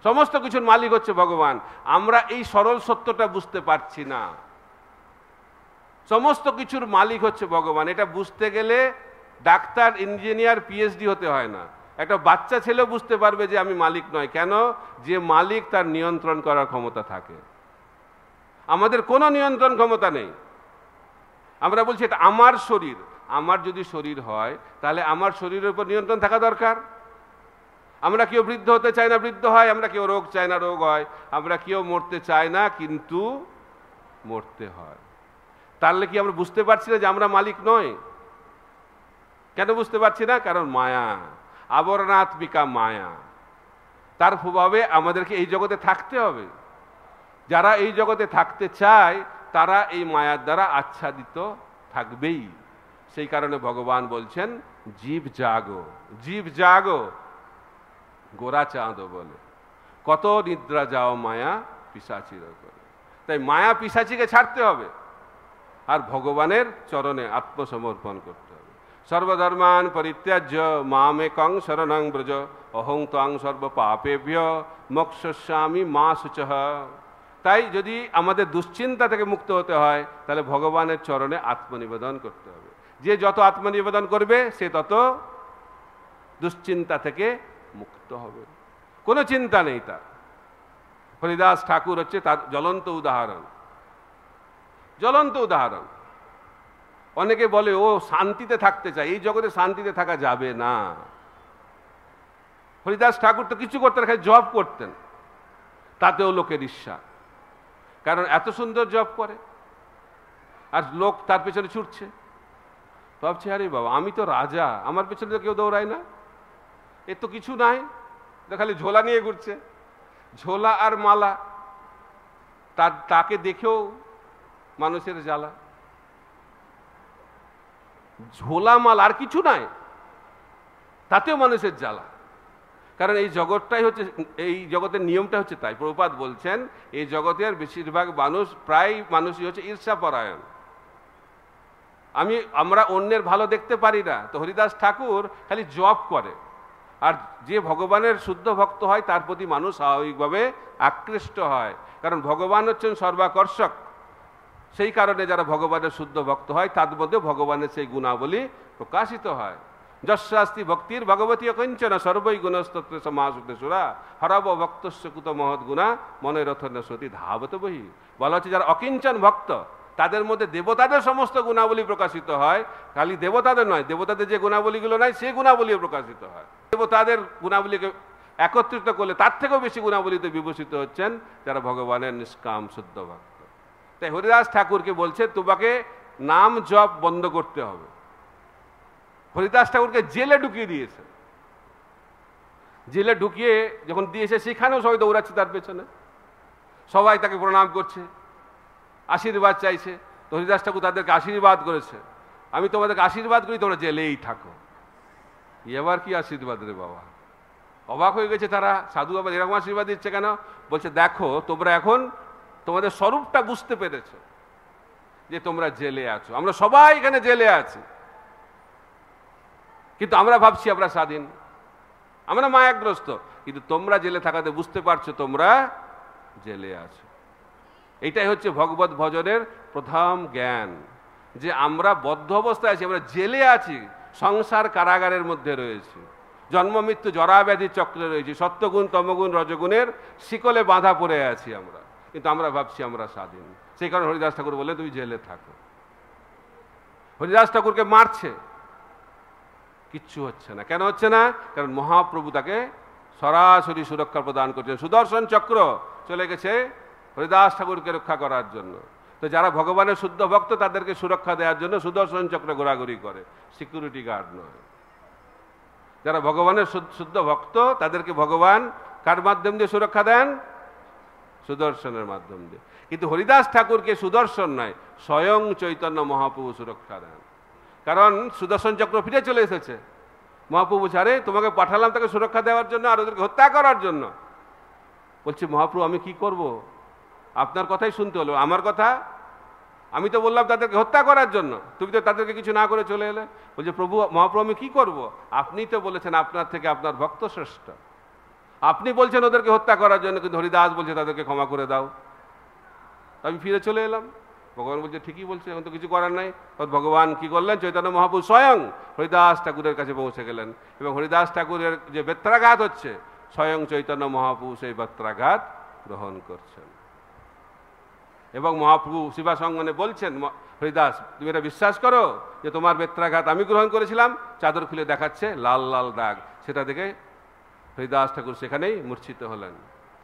A: সমস্ত কিছুর মালিক হচ্ছে ভগবান। আমরা এই সরল সত্যটা বুঝতে পারছি না। সমস্ত কিছুর মালিক হচ্ছে ভগবান। এটা বুঝতে গেলে ডাক্তার, ইঞ্জিনিয়ার, পিএইচডি হতে হয় না। একটা বাচ্চা ছেলেও বুঝতে পারবে যে আমি মালিক নয়। কেন? যে মালিক তার নিয়ন্ত্রণ করার ক্ষমতা থাকে। আমাদের কোনো নিয়ন্ত্রণ ক্ষমতা নেই। আমরা বলছি এটা আমার শরীর। আমার যদি শরীর হয় তাহলে আমার শরীরের উপর নিয়ন্ত্রণ থাকা দরকার। আমরা কেউ বৃদ্ধ হতে চাই না, বৃদ্ধ হয়। আমরা কেউ রোগ চাই না, রোগ হয়। আমরা কেউ মরতে চাই না, কিন্তু মরতে হয়। তাহলে কি আমরা বুঝতে পারছি না যে আমরা মালিক নয়? কেন বুঝতে পারছি না? কারণ মায়া, আবরণাত্মিকা মায়া। তার প্রভাবে আমাদেরকে এই জগতে থাকতে হবে। যারা এই জগতে থাকতে চায় তারা এই মায়ার দ্বারা আচ্ছাদিত থাকবেই। সেই কারণে ভগবান বলছেন, জীব জাগো, জীব জাগো, গোরা চাঁদ বলে, কত নিদ্রা যাও মায়া পিশাচির করে। তাই মায়া পিশাচিকে ছাড়তে হবে আর ভগবানের চরণে আত্মসমর্পণ করতে হবে। সর্বধর্মান পরিত্যাজ্য মামেকং শরণং ব্রজ অহং ত্বং সর্ব পাপেভ্য মোক্ষয়িষ্যামি মা শুচঃ। তাই যদি আমাদের দুশ্চিন্তা থেকে মুক্ত হতে হয় তাহলে ভগবানের চরণে আত্মনিবেদন করতে হবে। যে যত আত্মনিবেদন করবে সে তত দুশ্চিন্তা থেকে মুক্ত হবে। কোনো চিন্তা নেই তার। হরিদাস ঠাকুর হচ্ছে তার জ্বলন্ত উদাহরণ, জ্বলন্ত উদাহরণ। অনেকে বলে ও শান্তিতে থাকতে চায়, এই জগতে শান্তিতে থাকা যাবে না। হরিদাস ঠাকুর তো কিছু করতেন, খালি জব করতেন, তাতেও লোকের ঈর্ষা। কারণ এত সুন্দর জব করে আর লোক তার পেছনে ছুটছে। ভাবছে আরে বাবা, আমি তো রাজা, আমার পেছনে তো কেউ দৌড়ায় না। এর তো কিছু নাই, খালি ঝোলা নিয়ে ঘুরছে, ঝোলা আর মালা। তাকে দেখেও মানুষের জ্বালা। ঝোলা মালা আর কিছু নাই, তাতেও মানুষের জ্বালা। কারণ এই জগৎটাই হচ্ছে, এই জগতের নিয়মটা হচ্ছে তাই। প্রভুপাদ বলছেন এই জগতের বেশিরভাগ মানুষ, প্রায় মানুষই হচ্ছে ঈর্ষাপরায়ণ। আমরা অন্যের ভালো দেখতে পারি না। তো হরিদাস ঠাকুর খালি জপ করে। আর যে ভগবানের শুদ্ধ ভক্ত হয় তার প্রতি মানুষ স্বাভাবিকভাবে আকৃষ্ট হয়, কারণ ভগবান হচ্ছেন সর্বাকর্ষক। সেই কারণে যারা ভগবানের শুদ্ধ ভক্ত হয় তার মধ্যে ভগবানের সেই গুণাবলী প্রকাশিত হয়। যস্যাস্তি ভক্তির ভগবতী কঞ্চন সর্বই গুণস্তত্র সমাসুতে সুরা হরব ভক্তস্য কুত মহৎ গুণা মনের রথন সতী ধাবত বহি। বলা হচ্ছে যারা অকিঞ্চন ভক্ত তাদের মধ্যে দেবতাদের সমস্ত গুণাবলী প্রকাশিত হয়। খালি দেবতাদের নয়, দেবতাদের যে গুণাবলীগুলো নাই সেই গুণাবলীও প্রকাশিত হয়। দেবতাদের গুণাবলীকে একত্রিত করলে তার থেকেও বেশি গুণাবলীতে বিভূষিত হচ্ছেন যারা ভগবানের নিষ্কাম শুদ্ধ ভক্ত। তাই হরিদাস ঠাকুরকে বলছে তোমাকে নাম জপ বন্ধ করতে হবে। হরিদাস ঠাকুরকে জেলে ঢুকিয়ে দিয়েছে। জেলে ঢুকিয়ে যখন দিয়েছে সেখানেও সবাই দৌড়াচ্ছে তার পেছনে, সবাই তাকে প্রণাম করছে, আশীর্বাদ চাইছে। তো হরিদাস ঠাকুর তাদেরকে আশীর্বাদ করেছে, আমি তোমাদেরকে আশীর্বাদ করি তোমরা জেলেই থাকো। এবার কি আশীর্বাদ রে বাবা, অবাক হয়ে গেছে তারা, সাধু বাবা এরকম আশীর্বাদ দিচ্ছে কেন? বলছে দেখো তোমরা এখন তোমাদের স্বরূপটা বুঝতে পেরেছো, যে তোমরা জেলে আছো, আমরা সবাই এখানে জেলে আছি, কিন্তু আমরা ভাবছি আমরা স্বাধীন, আমরা মায়াগ্রস্ত, কিন্তু তোমরা জেলে থাকাতে বুঝতে পারছো তোমরা জেলে আছো। এইটাই হচ্ছে ভগবত ভজনের প্রথম জ্ঞান, যে আমরা বদ্ধ অবস্থায় আছি, আমরা জেলে আছি, সংসার কারাগারের মধ্যে রয়েছি, জন্ম মৃত্যু জরা ব্যাধি চক্রে রয়েছি, সত্যগুণ তমগুণ রজগুণের শিকলে বাঁধা পড়ে আছি আমরা, কিন্তু আমরা ভাবছি আমরা স্বাধীন। সেই কারণে হরিদাস ঠাকুর বলে তুমি জেলে থাকো। হরিদাস ঠাকুরকে মারছে, কিচ্ছু হচ্ছে না। কেন হচ্ছে না? কারণ মহাপ্রভু তাকে সরাসরি সুরক্ষা প্রদান করছেন। সুদর্শন চক্র চলে গেছে হরিদাস ঠাকুরকে রক্ষা করার জন্য। তো যারা ভগবানের শুদ্ধ ভক্ত তাদেরকে সুরক্ষা দেওয়ার জন্য সুদর্শন চক্র ঘোরাঘুরি করে, সিকিউরিটি গার্ড নয়। যারা ভগবানের শুদ্ধ ভক্ত তাদেরকে ভগবান কার মাধ্যম দিয়ে সুরক্ষা দেন? সুদর্শনের মাধ্যম দিয়ে। কিন্তু হরিদাস ঠাকুরকে সুদর্শন নয়, স্বয়ং চৈতন্য মহাপ্রভু সুরক্ষা দেন। কারণ সুদর্শন চক্র ফিরে চলে এসেছে। মহাপ্রভু আরে তোমাকে পাঠালাম তাকে সুরক্ষা দেওয়ার জন্য আর ওদেরকে হত্যা করার জন্য। বলছি মহাপ্রভু আমি কি করব? আপনার কথাই শুনতে হলো। আমার কথা? আমি তো বললাম তাদেরকে হত্যা করার জন্য, তুমি তো তাদেরকে কিছু না করে চলে এলে। বলছে প্রভু মহাপ্রভু আমি কি করব? আপনি তো বলেছেন আপনার থেকে আপনার ভক্ত শ্রেষ্ঠ, আপনি বলছেন ওদেরকে হত্যা করার জন্য, কিন্তু হরিদাস বলছে তাদেরকে ক্ষমা করে দাও। আমি ফিরে চলে এলাম। ভগবান বলছে ঠিকই বলছে, এখন তো কিছু করার নাই। ভগবান কি করলেন? চৈতন্য মহাপ্রভু স্বয়ং হরিদাস ঠাকুরের কাছে পৌঁছে গেলেন, এবং হরিদাস ঠাকুরের যে বেত্রাঘাত হচ্ছে স্বয়ং চৈতন্য মহাপ্রভু সেই বেত্রাঘাত গ্রহণ করছেন। এবং মহাপ্রভু শিবাসঙ্গনে বলছেন, হরিদাস তুমি এটা বিশ্বাস করো যে তোমার বেত্রাঘাত আমি গ্রহণ করেছিলাম? চাদর খুলে দেখাচ্ছে লাল লাল দাগ, সেটা দেখে হরিদাস ঠাকুর সেখানেই মূর্ছিত হলেন।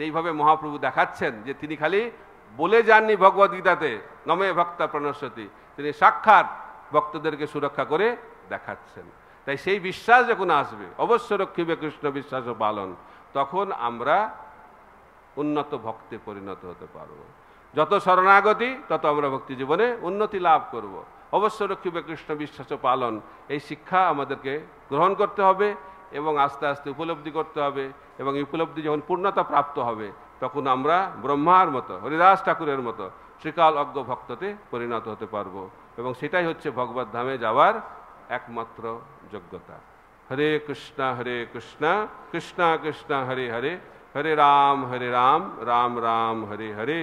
A: এইভাবে মহাপ্রভু দেখাচ্ছেন যে তিনি খালি বলে যাননি ভগবদ গীতাতে নমে ভক্তা প্রণশ্যতি, তিনি সাক্ষাৎ ভক্তদেরকে সুরক্ষা করে দেখাচ্ছেন। তাই সেই বিশ্বাস যখন আসবে, অবশ্য রক্ষিবে কৃষ্ণ বিশ্বাস ও পালন, তখন আমরা উন্নত ভক্তে পরিণত হতে পারব। যত শরণাগতি তত আমরা ভক্তি জীবনে উন্নতি লাভ করব। অবশ্য রক্ষিবে কৃষ্ণ বিশ্বাস ও পালন, এই শিক্ষা আমাদেরকে গ্রহণ করতে হবে এবং আস্তে আস্তে উপলব্ধি করতে হবে, এবং এই উপলব্ধি যখন পূর্ণতা প্রাপ্ত হবে তখন আমরা ব্রহ্মার মতো, হরিদাস ঠাকুরের মতো শ্রীকাল অজ্ঞ ভক্ততে পরিণত হতে পারবো, এবং সেটাই হচ্ছে ভগবত ধামে যাওয়ার একমাত্র যোগ্যতা। হরে কৃষ্ণ কৃষ্ণ কৃষ্ণ হরে হরে, হরে রাম রাম রাম হরে হরে।